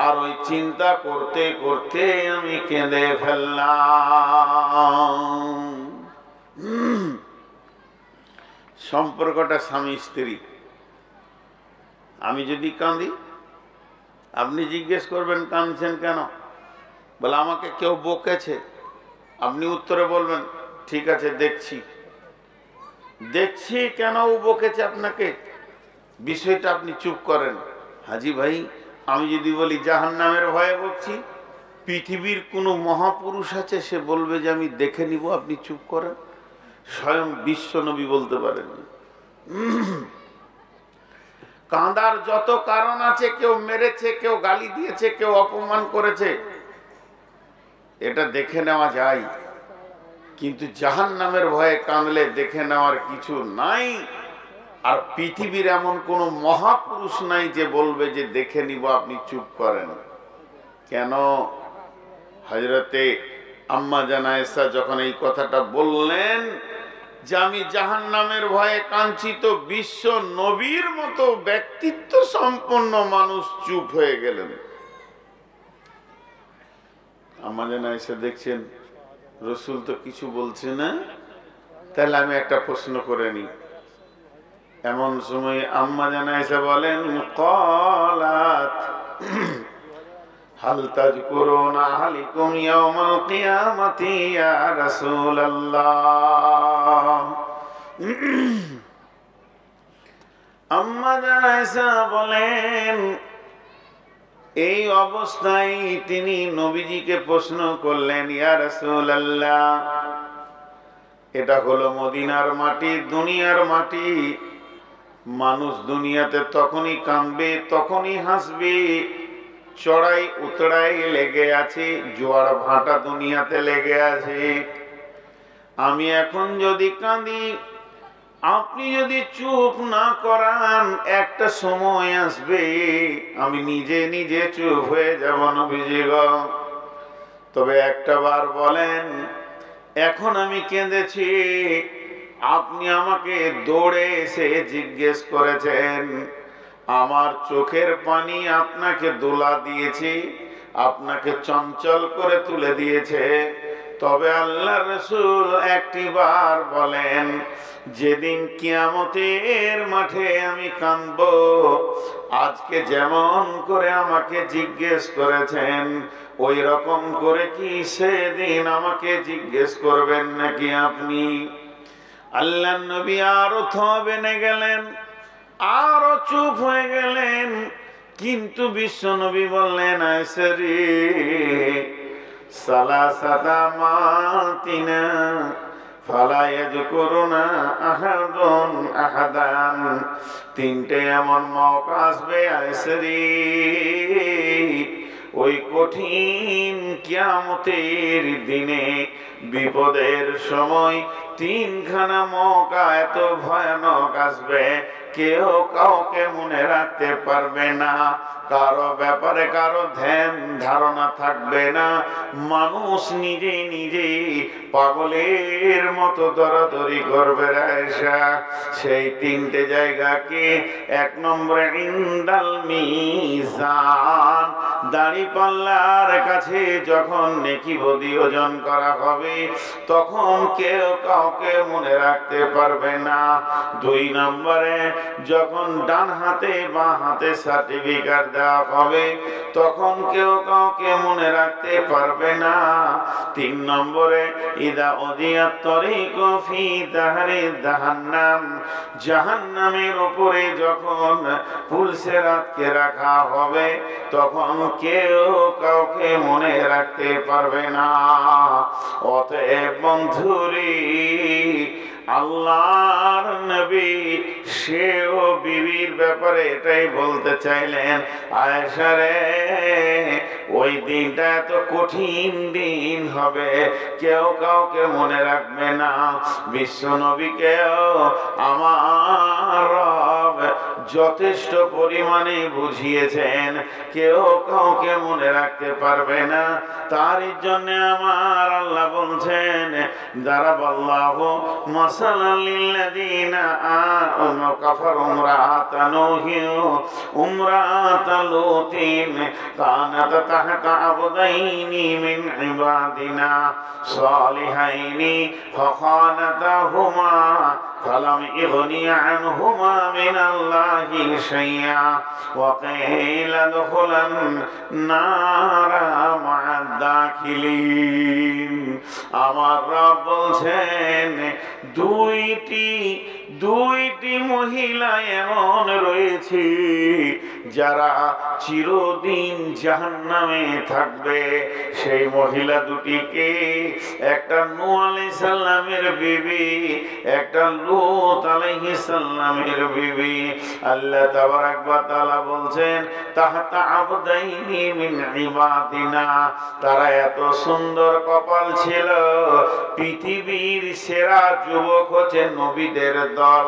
[SPEAKER 1] আর ওই চিন্তা করতে করতে আমি কেঁদে ফেললাম। সম্পর্কটা স্বামী স্ত্রী। আমি যদি কাঁদি, আপনি জিজ্ঞেস করবেন কাঁদছেন কেন? বলে আমাকে কেউ বকেছে। আপনি উত্তরে বলবেন, ঠিক আছে দেখছি। দেখছি কেন ও বকেছে আপনাকে, বিষয়টা আপনি চুপ করেন। হাজি ভাই, আমি যদি বলি জাহান্নামের ভয়ে বকছি, পৃথিবীর কোনো মহাপুরুষ আছে সে বলবে যে আমি দেখে নিব, আপনি চুপ করেন? স্বয়ং বিশ্ব নবী বলতে পারেন। কাঁদার যত কারণ আছে, কেউ মেরেছে, কেউ গালি দিয়েছে, কেউ অপমান করেছে, এটা দেখে নেওয়া যায়। কিন্তু জাহান্নামের ভয়ে কাঁদলে দেখে নেওয়ার কিছু নাই। আর পৃথিবীর এমন কোন মহাপুরুষ নাই যে বলবে যে দেখে নিব, আপনি চুপ করেন। কেন? হযরতে আম্মা জান আয়েশা যখন এই কথাটা বললেন যে আমি জাহান্নামের ভয়ে কাঁদছি, তো বিশ্ব নবীর মতো ব্যক্তিত্ব সম্পন্ন মানুষ চুপ হয়ে গেলেন। আম্মা জান আয়েশা দেখছেন রসুল তো কিছু বলছে না, তাহলে আমি একটা প্রশ্ন করে নি। এমন সময় আম্মা জান আয়েশা বলেন, ক্বালাত হাল তাযকুরুনা আলাইকুম ইয়াওমাল কিয়ামাতি ইয়া রাসূলুল্লাহ। আম্মা জান আয়েশা বলেন, এই অবস্থায় তিনি নবীজিকে প্রশ্ন করলেন, ইয়া রাসূলুল্লাহ, এটা হলো মদিনার মাটি, দুনিয়ার মাটি। মানুষ দুনিয়াতে তখনই কাঁদবে, তখনই হাসবে, চড়াই উতড়াই লেগে আছে, জোয়ার ভাটা দুনিয়াতে লেগে আছে। আমি এখন যদি কাঁদি, আপনি যদি চুপ না করান, একটা সময় আসবে আমি নিজে নিজে চুপ হয়ে যাব নবীজি গো। তবে একটা বার বলেন, এখন আমি কেঁদেছি, আপনি আমাকে দৌড়ে এসে জিজ্ঞেস করেছেন, আমার চোখের পানি আপনাকে দোলা দিয়েছি, আপনাকে চঞ্চল করে তুলে দিয়েছে। তবে আল্লাহর রাসূল একটি বার বলেন, যেদিন কিয়ামতের মাঠে আমি কাঁদব, আজকে যেমন করে আমাকে জিজ্ঞেস করেছেন, ওই রকম করে কি সেদিন আমাকে জিজ্ঞেস করবেন নাকি আপনি? আল্লাহর নবী আরো থবেনে গেলেন, আরো চুপ হয়ে গেলেন। কিন্তু বিশ্ব নবী বললেন, আয়েশা রে, সালাসাতা মাতিনা ফালা ইয়াযকুরুনা আহাদুন আহাদান। তিনটে এমন মওকা আসবে আয়েশা রে, ওই কঠিন কিয়ামতের দিনে বিপদের সময় তিনখানা মওকা এত ভয়ানক আসবে, কেউ কাউকে মনে রাখতে পারবে না, কারো ব্যাপারে কারো ধ্যান ধারণা থাকবে না, মানুষ নিজে নিজে পাগলের মতো দরাদরি করবে। আয়েশা, সেই তিনটে জায়গাকে এক নম্বরে ইনদাল মিজান, দাঁড়িপাল্লার কাছে যখন নেকি বদি ওজন করা হবে তখন কেউ কাউকে মনে রাখতে পারবে না। দুই নম্বরে যখন ডান হাতে বাঁ হাতে সার্টিফিকেট দেওয়া হবে তখন কেউ কাউকে মনে রাখতে পারবে না। তিন নম্বরে ইদা উদিয়াত তরিক ফি দাহরি জাহান্নাম, জাহান্নামের উপরে যখন পুলসেরাতকে রাখা হবে তখন কেউ কাউকে মনে রাখতে পারবে না। অতএব বন্ধুরে, আল্লাহর নবী সেও বিবির ব্যাপারে এটাই বলতে চাইলেন, আয়েশা রে, ওই দিনটা এত কঠিন দিন হবে, কেউ কাউকে মনে রাখবে না। বিশ্ব নবীকেও আমার রব যথেষ্ট পরিমাণে বুঝিয়েছেন, কেউ কাউকে মনে রাখতে পারবে না। তার জন্য আমার আল্লাহ বলছেন, দারাবাল্লাহু মাসালাল লিল্লাযিনা আমানু কাফারু ইমরাআতা নূহিন ইমরাআতা লূতিন কানাত তাহতা আবদাইনি মিন ইবাদিনা সালিহাইনি ফাখানাতাহুমা فلم يغني عنهما من الله شيئا وقيل ادخلا النار مع الداخلين। আমার রব বলছেন, দুইটি মহিলা এমন রয়েছে যারা চিরদিন জাহান্নামে থাকবে। সেই মহিলা দুটিকে, একটা নূহ আলাইহিস সালামের বিবি, একটা লূত আলাইহিস সালামের বিবি। আল্লাহ তাবারাক ওয়া তাআলা বলছেন, তাহতা আবদাইনি মিন ইবাদিনা, তারা এত সুন্দর কপাল ছিল। পৃথিবীর সেরা যুবক হচ্ছে নবীদের দল,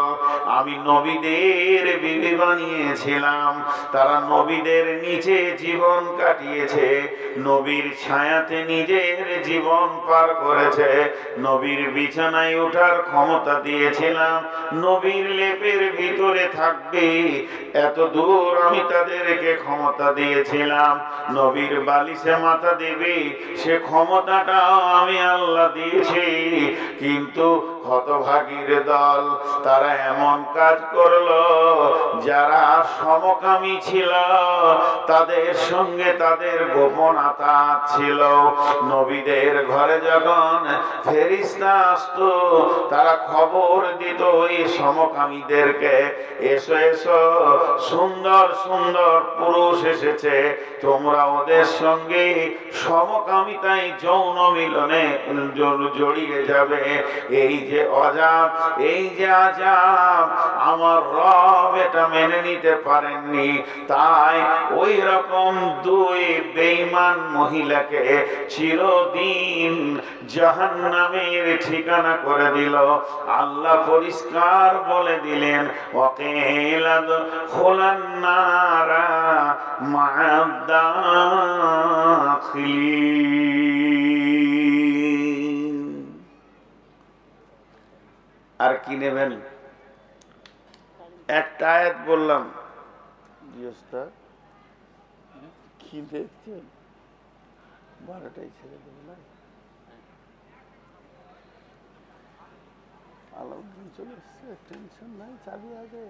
[SPEAKER 1] আমি নবীদের বিবি বানিয়েছিলাম। তারা নবীদের নিচে জীবন কাটিয়েছে, নবীর ছায়াতে নিজের জীবন পার করেছে, নবীর বিছানায় ওঠার ক্ষমতা দিয়েছিলাম, নবীর লেপের ভিতরে থাকবে এত দূর আমি তাদেরকে ক্ষমতা দিয়েছিলাম, নবীর বালিশে মাথা দেবে সে ক্ষমতাটাও আমি আল্লাহ দিয়েছি। কিন্তু হতভাগীর দল, তারা এমন কাজ করলো, যারা সমকামী ছিল তাদের সঙ্গে তাদের গোপন আতাত ছিল। নবীদের ঘরে যখন ফেরেশতা আসতো তারা খবর দিত এই সমকামীদেরকে, এসো এসো, সুন্দর সুন্দর পুরুষ এসেছে, তোমরা ওদের সঙ্গে সমকামিতায় যৌন মিলনে জড়িয়ে যাবে। এই যে অজাব, এই যে আজাব, আমার রব এটা মেনে নিতে পারেননি। তাই ওই রকম দুই বেঈমান মহিলাকে চিরদিন জাহান্নামের ঠিকানা করে দিল। আল্লাহ পরিষ্কার বলে দিলেন, ওয়াকিলা দুখুলান নারা মা'আদ দাখিলিন। আর কি নেবেন? একটা আয়াত বললাম, কি দেখছেন? 12টাই ছেড়ে দেবে না, আলাউদ্দিন চলে এসছে, টেনশন নাই, চাবি আছে,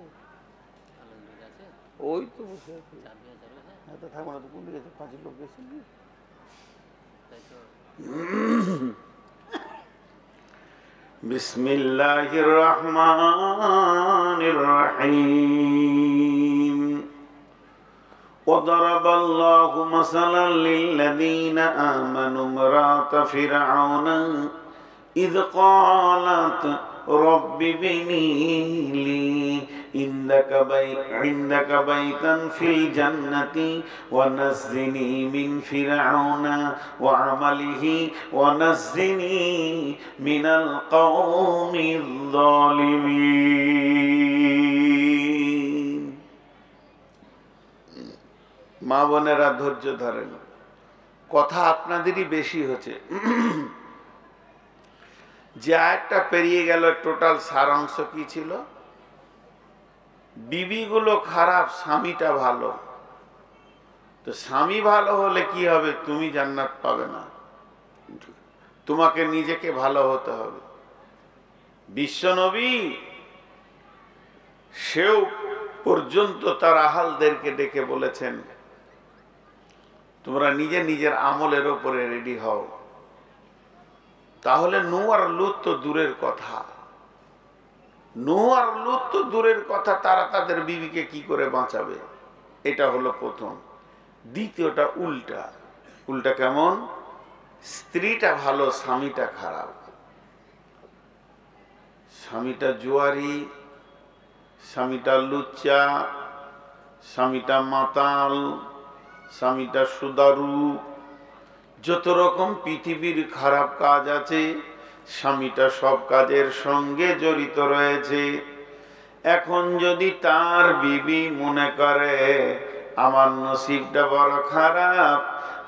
[SPEAKER 1] ওই তো বসে আছে, হ্যাঁ তো থাকবো না তো, কোন দিকে গেছে? 5 লোক গেছে। বিসমিল্লাহির রহমানির রহিম। وضرب الله مثلا للذين آمنوا امرأة فرعون إذ قالت رب ابن لي ইন্দাকা বাইতান ফিল জান্নাতি ওয়া নাজ্জিনি মিন ফিরআউনা ওয়া আমালিহি ওয়া নাজ্জিনি মিনাল কওমিজ যালিমিন। মা বোনেরা ধৈর্য ধরেন, কথা আপনাদেরই বেশি হচ্ছে। যে আয়াতটা পেরিয়ে গেল, টোটাল সারাংশ কি ছিল? বিবিগুলো খারাপ, স্বামীটা ভালো। তো স্বামী ভালো হলে কি হবে? তুমি জান্নাত পাবে না, তোমাকে নিজেকে ভালো হতে হবে। বিশ্বনবী সেও পর্যন্ত তার আহালদেরকে ডেকে বলেছেন, তোমরা নিজে নিজের আমলের উপরে রেডি হও। তাহলে নূহ আর লূত তো দূরের কথা, নূহ আর লূত তো দূরের কথা, তারা তাদের বিবিকে কি করে বাঁচাবে? এটা হলো প্রথম। দ্বিতীয়টা উল্টা। উল্টা কেমন? স্ত্রীটা ভালো, স্বামীটা খারাপ। স্বামীটা জুয়ারি, স্বামীটা লুচ্চা, স্বামীটা মাতাল, স্বামীটা সুদারু, যত রকম পৃথিবীর খারাপ কাজ আছে, স্বামীটা সব কাজের সঙ্গে জড়িত রয়েছে। এখন যদি তার বিবি মনে করে আমার নসিবটা বড় খারাপ,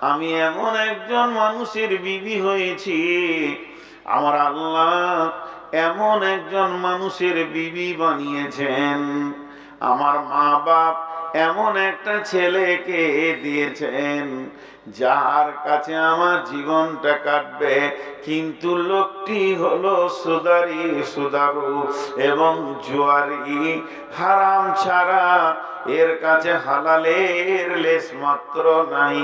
[SPEAKER 1] আমি এমন একজন মানুষের বিবি হয়েছি, আমার আল্লাহ এমন একজন মানুষের বিবি বানিয়েছেন, আমার মা বাপ এমন একটা ছেলেকে দিয়েছেন যার কাছে আমার জীবনটা কাটবে, কিন্তু লোকটি হলো সুদারি, সুদারু এবং জুয়ারি, হারাম ছাড়া এর কাছে হালালের লেশ মাত্র নাই,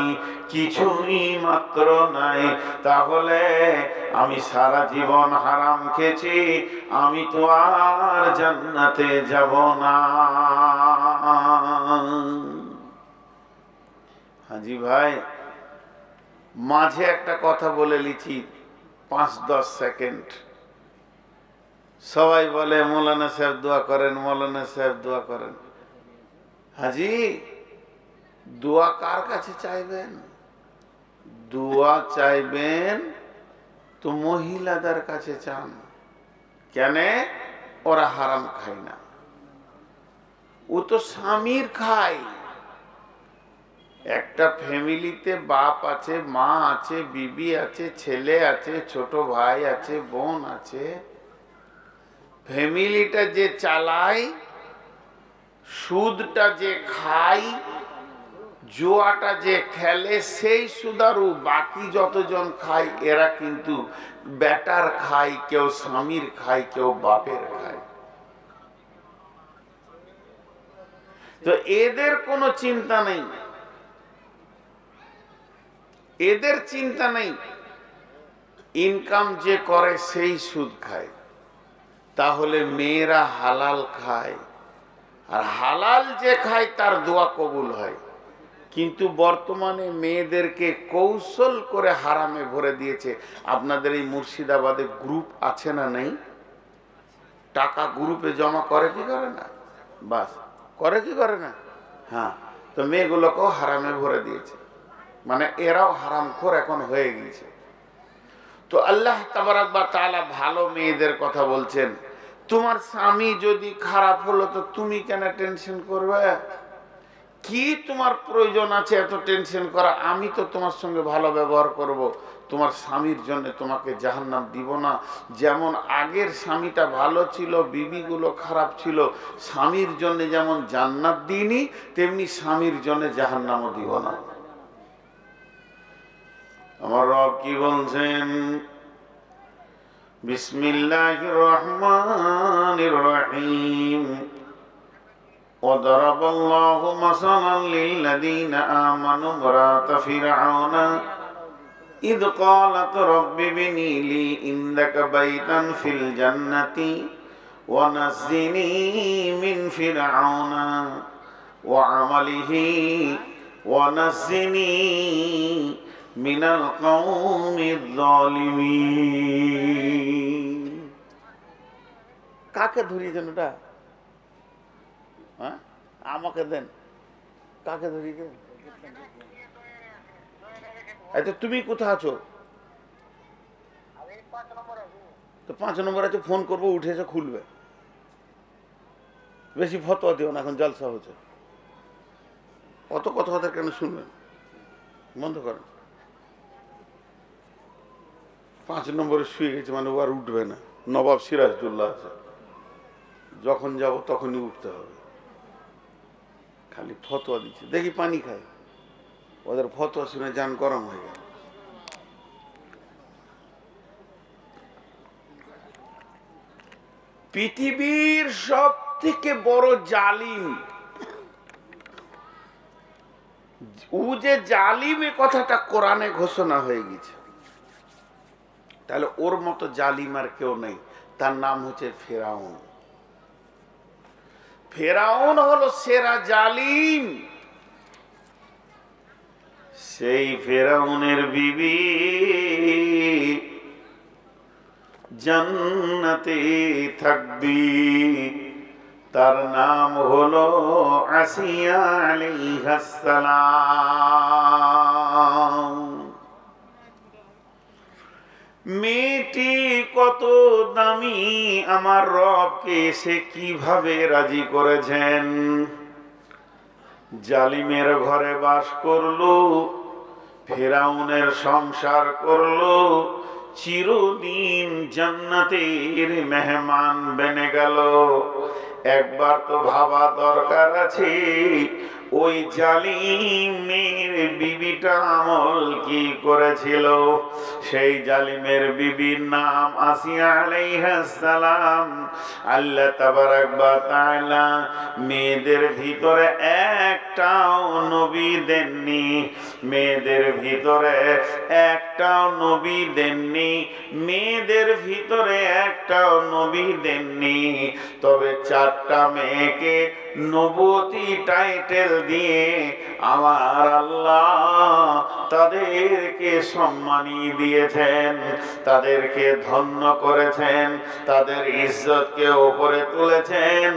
[SPEAKER 1] কিছুই মাত্র নাই। তাহলে আমি সারা জীবন হারাম খেয়েছি, আমি তো আর জান্নাতে যাব না। হাজি ভাই, মাঝে একটা কথা বলে লিখি, 5-10 সেকেন্ড। সবাই বলে মৌলানা সাহেব দোয়া করেন, মৌলানা সাহেব দোয়া করেন। হাজি, দোয়া কার কাছে চাইবেন? দোয়া চাইবেন তো মহিলাদের কাছে চান। কেন? ওরা হারাম খায় না, ও তো স্বামীর খায়। একটা ফ্যামিলিতে বাপ আছে, মা আছে, বিবি আছে, ছেলে আছে, ছোট ভাই আছে, বোন আছে। ফ্যামিলিটা যে চালায়, সুদটা যে খায়, জুয়াটা যে খেলে, সেই সুদারু। বাকি যতজন খায় এরা কিন্তু বেটার খায়, কেউ স্বামীর খায়, কেউ বাপের খায়। তো এদের কোনো চিন্তা নেই, এদের চিন্তা নেই। ইনকাম যে করে সেই সুদ খায়। তাহলে মেয়েরা হালাল খায়, আর হালাল যে খায় তার দোয়া কবুল হয়। কিন্তু বর্তমানে মেয়েদেরকে কৌশল করে হারামে ভরে দিয়েছে। আপনাদের এই মুর্শিদাবাদে গ্রুপ আছে না? নেই? টাকা গ্রুপে জমা করে কি করে না? বাস, করে কি করে না? হ্যাঁ, তো মেয়েগুলোকেও হারামে ভরে দিয়েছে, মানে এরাও হারামখোর এখন হয়ে গিয়েছে। তো আল্লাহ তাবারাক ওয়া তাআলা ভালো মেয়েদের কথা বলছেন। তোমার স্বামী যদি খারাপ হলো তো তুমি কেন টেনশন করবে? কি তোমার প্রয়োজন আছে এত টেনশন করা? আমি তো তোমার সঙ্গে ভালো ব্যবহার করব, তোমার স্বামীর জন্য তোমাকে জাহান্নাম দিব না। যেমন আগের স্বামীটা ভালো ছিল, বিবিগুলো খারাপ ছিল, স্বামীর জন্য যেমন জান্নাত দিইনি, তেমনি স্বামীর জন্য জাহান্নামও দিব না। আমার রব কি বলছেন? বিসমিল্লাহির রহমানির রহিম। وضرب الله مثلا للذين آمنوا امرأة فرعون إذ قالت رب ابن لي عندك بيتا في الجنة ونجني من فرعون وعمله ونجني من القوم الظالمين। কাকে ধরিয়েছেন ওটা? হ্যাঁ, আমাকে দেন। কাকে ধরি দেন? আচ্ছা, তুমি কোথায় আছো? তো 5 নম্বর আছে, ফোন করবো, উঠেছে খুলবে। বেশি ফতোয়া দিও না, এখন জলসা হচ্ছে। অত কথা কেন শুনবেন? বন্ধ করেন। 5 নম্বরে শুয়ে গেছে মানে ও আর উঠবে না। নবাব সিরাজদৌল্লা আছে, যখন যাব তখনই উঠতে হবে। খালি ফতোয়া দিচ্ছে, দেখি পানি খায়। ওদের ফতোয়া শুনে জান গরম হয়ে গেল। পৃথিবীর সব থেকে বড় জালিম, ও যে জালিম, এ কথাটা কোরআনে ঘোষণা হয়ে গেছে। তাহলে ওর মতো জালিম আর কেউ নেই। তার নাম হচ্ছে ফেরাউন। ফেরাউন হলো সেরা জালিম। সেই ফেরাউনের বিবি জান্নাতে থাকবি, তার নাম হলো আসিয়া আলাইহিস সালাম। মেয়েটি কত দামি, আমার রবকে সে কিভাবে রাজি করেছেন। জালিমের ঘরে বাস করলো, ফেরাউনের সংসার করলো, চিরদিন জান্নাতের মেহমান বনে গেল। একবার তো ভাবা দরকার আছে, ওই জালিমের বিবিটা আমল কি করেছিল। সেই জালিমের বিবির নাম আসিয়া আলাইহিস সালাম। আল্লাহ তাবারাক ওয়া তাআলা মেয়েদের ভিতরে একটাও নবী দেননি, মেয়েদের ভিতরে একটাও নবী দেননি, মেয়েদের ভিতরে একটাও নবী দেননি। তবে 4টা মেয়েকে নবুয়তি টাইটেল দিয়ে আমার আল্লাহ তাদেরকে সম্মানী দিয়েছেন, তাদেরকে ধন্য করেছেন, তাদের ইজ্জতকে উপরে তুলেছেন।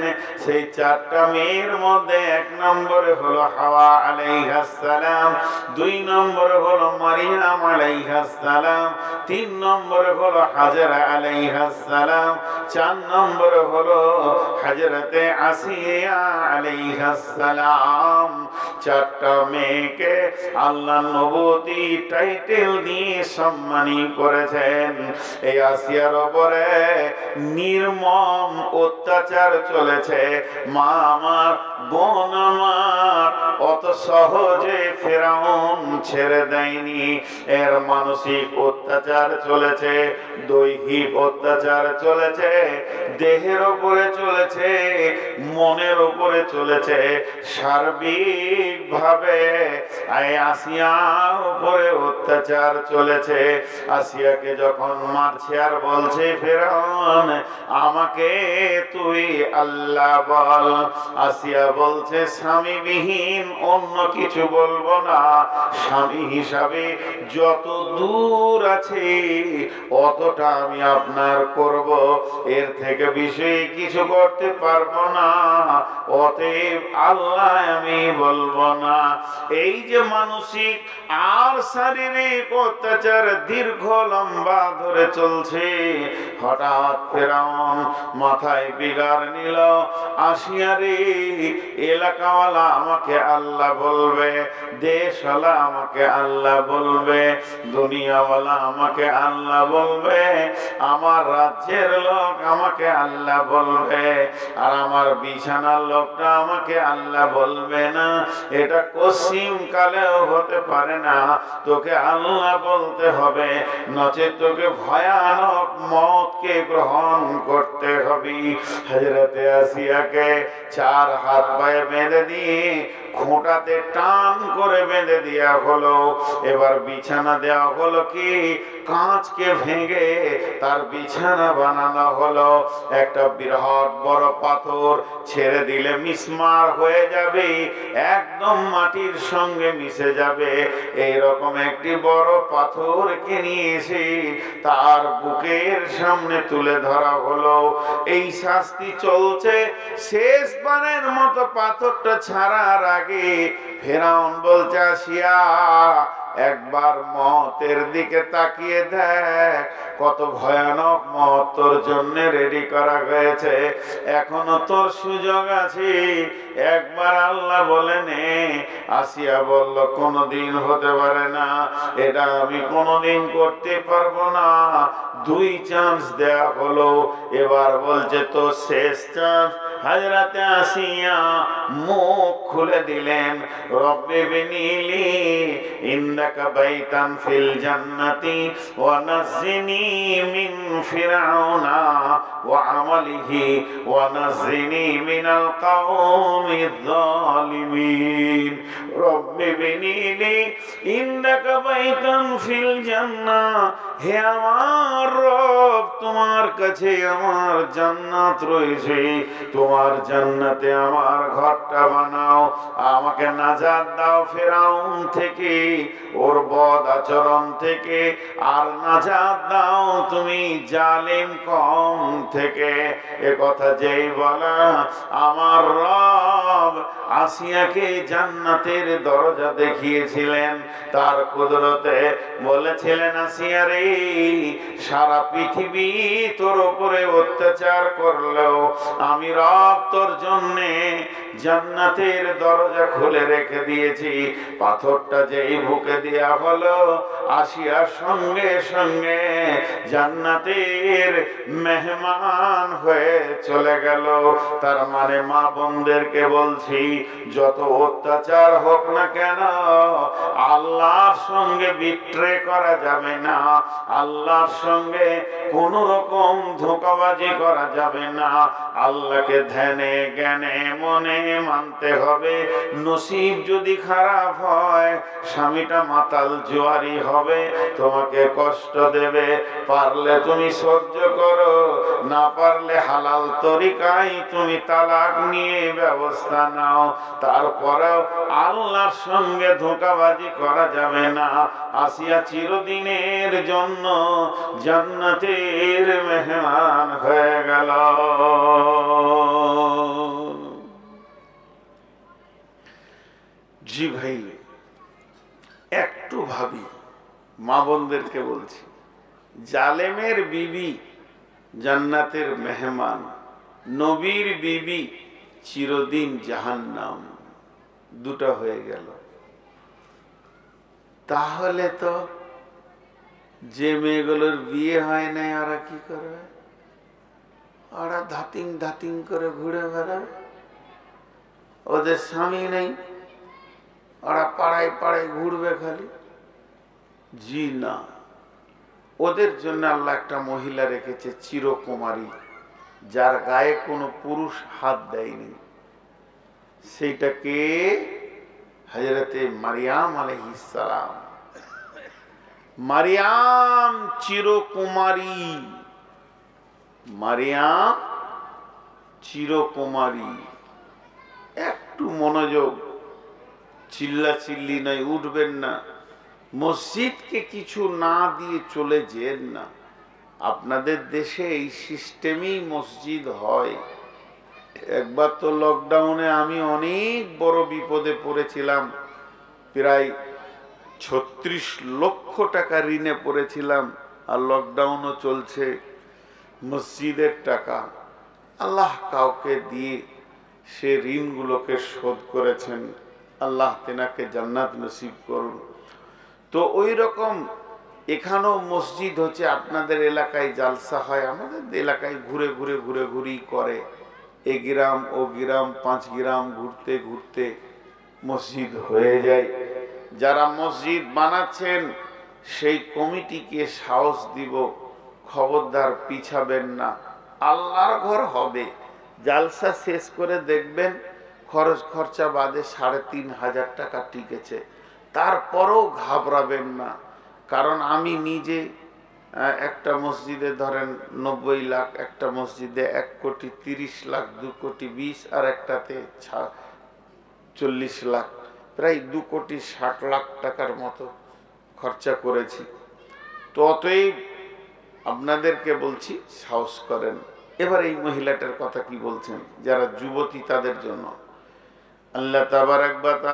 [SPEAKER 1] সেই 4টা মেয়ের মধ্যে 1 নম্বরে হলো হাওয়া আলাইহিস সালাম, 2 নম্বরে হলো মারিয়াম আলাইহিস সালাম, 3 নম্বরে হলো হাজরা আলাইহিস সালাম, 4 নম্বরে হলো হযরতে আসিয়া আলাইহিস সালাম। 4টা মেয়েকে আল্লাহ নবুয়তি টাইটেল দিয়ে সম্মানী করেছেন। এই আসিয়ার উপরে নির্মম অত্যাচার চলেছে। মা আমার, বোন আমার, অত সহজে ফেরাউন ছেড়ে দেয়নি। এর মানসিক অত্যাচার চলেছে, দৈহিক অত্যাচার চলেছে, দেহের উপরে চলেছে, মনের উপরে চলেছে, সার্বিক ভাবে আসিয়ার উপরে অত্যাচার চলেছে। আসিয়াকে যখন মারছে আর বলছে, ফেরাউন আমাকে তুই আল্লাহ বল। আসিয়া বলছে, স্বামীবিহীন অন্য কিছু বলবো না, স্বামী হিসাবে যত দূর আছে অতটা আমি আপনার করব, এর থেকে বেশি কিছু করতে পারবো না, অতএব আল্লাহ আমি বলবো না। এই যে মানসিক আর শারীরিক অত্যাচার দীর্ঘ লম্বা ধরে চলছে, হঠাৎ ফেরাউন মাথায় বিগার নিল, আসিয়ারে এলাকাওয়ালা আমাকে আল্লাহ বলবে, দেশওয়ালা আমাকে আল্লাহ বলবে, দুনিয়াওয়ালা আমাকে আল্লাহ বলবে, আমার রাজ্যের লোক আমাকে আল্লাহ বলবে, আর আমার বিছানার লোকটা আমাকে আল্লাহ বলবে না। এটা কসিম কালেও হতে পারে না, তোকে আল্লাহ বলতে হবে, নচেত তোকে ভয়ানক মতকে গ্রহণ করতে হবে। হযরতে আসিয়াকে 4 হাত পায়ে বেঁধে দিয়ে খোঁটাতে টান করে বেঁধে দেওয়া হলো। এবার বিছানা দেওয়া হলো কি, কাঁচকে ভেঙে তার বিছানা বানানো হলো। একটা বিরাট বড় পাথর ছেড়ে দিলে দিলে মিসমার হয়ে যাবে, একদম মাটির সঙ্গে মিশে যাবে। এইরকম একটি বড় পাথরকে নিয়ে এসে তার বুকের সামনে তুলে ধরা হলো। এই শাস্তি চলছে। শেষবারের মতো পাথরটা ছাড়ার আগে ফেরাউন বলছে, আসিয়া একবার মতের দিকে তাকিয়ে দেখ, কত ভয়ানক মত তোর জন্য রেডি করা হয়েছে। এখনো তোর সুযোগ আছে, একবার আল্লাহ বলেন। আসিয়া বলল, কোনোদিন হতে পারে না, এটা আমি কোনোদিন করতে পারবো না। 2 চান্স দেয়া হলো, এবার বলছে তো শেষ চান্স। হযরতে আসিয়া মুখ খুলে দিলেন, রব্বি বিনিলি ইন্দাকা বাইতান ফিল জান্নাতি ওয়া নাজ্জিনি মিন ফিরআউনা ওয়া আমালিহি ওয়া নাজ্জিনি মিনাল কওমিজ জালিমিন। রব্বি বিনিলি ইন্দাকা বাইতান ফিল জান্নাহ, হে আমার রব, তোমার কাছে আমার জান্নাত রয়েছে, তোমার জান্নাতে আমার ঘরটা বানাও, আমাকে নাজাত দাও ফেরাউন থেকে, ওর বদ আচরণ থেকে, আর নাজাত দাও তুমি জালিম কওম থেকে। এ কথা যেই বলা, আমার রব আসিয়াকে জান্নাতের দরজা দেখিয়েছিলেন। তার কুদরতে বলেছিলেন, আসিয়া রে, সারা পৃথিবী তোর উপরে অত্যাচার করলেও আমি রব তোর জন্যে জান্নাতের দরজা খুলে রেখে দিয়েছি। পাথরটা যেই বুকে দেয়া হলো, আসিয়ার সঙ্গে সঙ্গে জান্নাতের মেহমান হয়ে চলে গেল। তার মানে মা বোনদেরকে বলছি, যত অত্যাচার হোক না কেন, আল্লাহর সঙ্গে বিট্রে করা যাবে না, আল্লাহর সঙ্গে কোন রকম ধোঁকাবাজি করা যাবে না। আল্লাহকে ধ্যানে জ্ঞানে মনে মানতে হবে। নসিব যদি খারাপ হয়, স্বামীটা মাতাল জুয়ারি হবে, তোমাকে কষ্ট দেবে, পারলে তুমি সহ্য করো, না পারলে হালাল তরিকায় তুমি তালাক নিয়ে ব্যবস্থা নাও। তারপরেও আল্লাহর সঙ্গে ধোঁকাবাজি করা যাবে না। আসিয়া চিরদিনের জন্য জান্নাতের মেহমান হয়ে গেল। জি ভাই, একটু ভাবি, মা বোনদেরকে বলছি, জালেমের বিবি জান্নাতের মেহমান, নবীর বিবি চিরদিন জাহান্নাম, দুটো হয়ে গেল। তাহলে তো যে মেয়েগুলোর বিয়ে হয় নাই, ওরা কি করবে? ওরা ধাতিং ধাতিং করে ঘুরে বেড়াবে, ওদের স্বামী নেই, ওরা পাড়ায় পাড়ায় ঘুরবে খালি। জি না, ওদের জন্য আল্লাহ একটা মহিলা রেখেছে চিরকুমারী, যার গায়ে কোনো পুরুষ হাত দেয়নি। সেইটাকে হযরতে মারিয়াম আলাইহিস সালাম। মারিয়াম চিরকুমারী, মারিয়াম চিরকুমারী। একটু মনোযোগ, চিল্লা চিল্লি নয়, উঠবেন না। মসজিদকে কিছু না দিয়ে চলে যেন না। আপনাদের দেশে এই সিস্টেমেই মসজিদ হয়। একবার তো লকডাউনে আমি অনেক বড় বিপদে পড়েছিলাম, প্রায় 36 লক্ষ টাকা ঋণে পড়েছিলাম, আর লকডাউনও চলছে। মসজিদের টাকা আল্লাহ কাউকে দিয়ে সে ঋণগুলোকে শোধ করেছেন। আল্লাহ তেনাকে জান্নাত নসিব করুন। তো ওই রকম এখানেও মসজিদ হচ্ছে। আপনাদের এলাকায় জালসা হয়, আমাদের এলাকায় ঘুরে ঘুরে ঘুরে ঘুরেই করে। এ গ্রাম ও গ্রাম 5 গ্রাম ঘুরতে ঘুরতে মসজিদ হয়ে যায়। যারা মসজিদ বানাচ্ছেন সেই কমিটিকে সাহস দিব, খবরদার পিছাবেন না। আল্লাহর ঘর হবে। জালসা শেষ করে দেখবেন খরচ খরচা বাদে 3500 টাকা টিকেছে। তারপরেও ঘাবড়াবেন না, কারণ আমি নিজে একটা মসজিদে ধরেন 90 লাখ, একটা মসজিদে 1,30,00,000, 2,20,00,000, আর একটাতে 40 লাখ, প্রায় 2,60,00,000 টাকার মতো খরচা করেছি। তো অতএব আপনাদেরকে বলছি, সাহস করেন। এবার এই মহিলাটার কথা কি বলছেন, যারা যুবতী তাদের জন্য আল্লাহ তাবারাক ওয়া তাআলা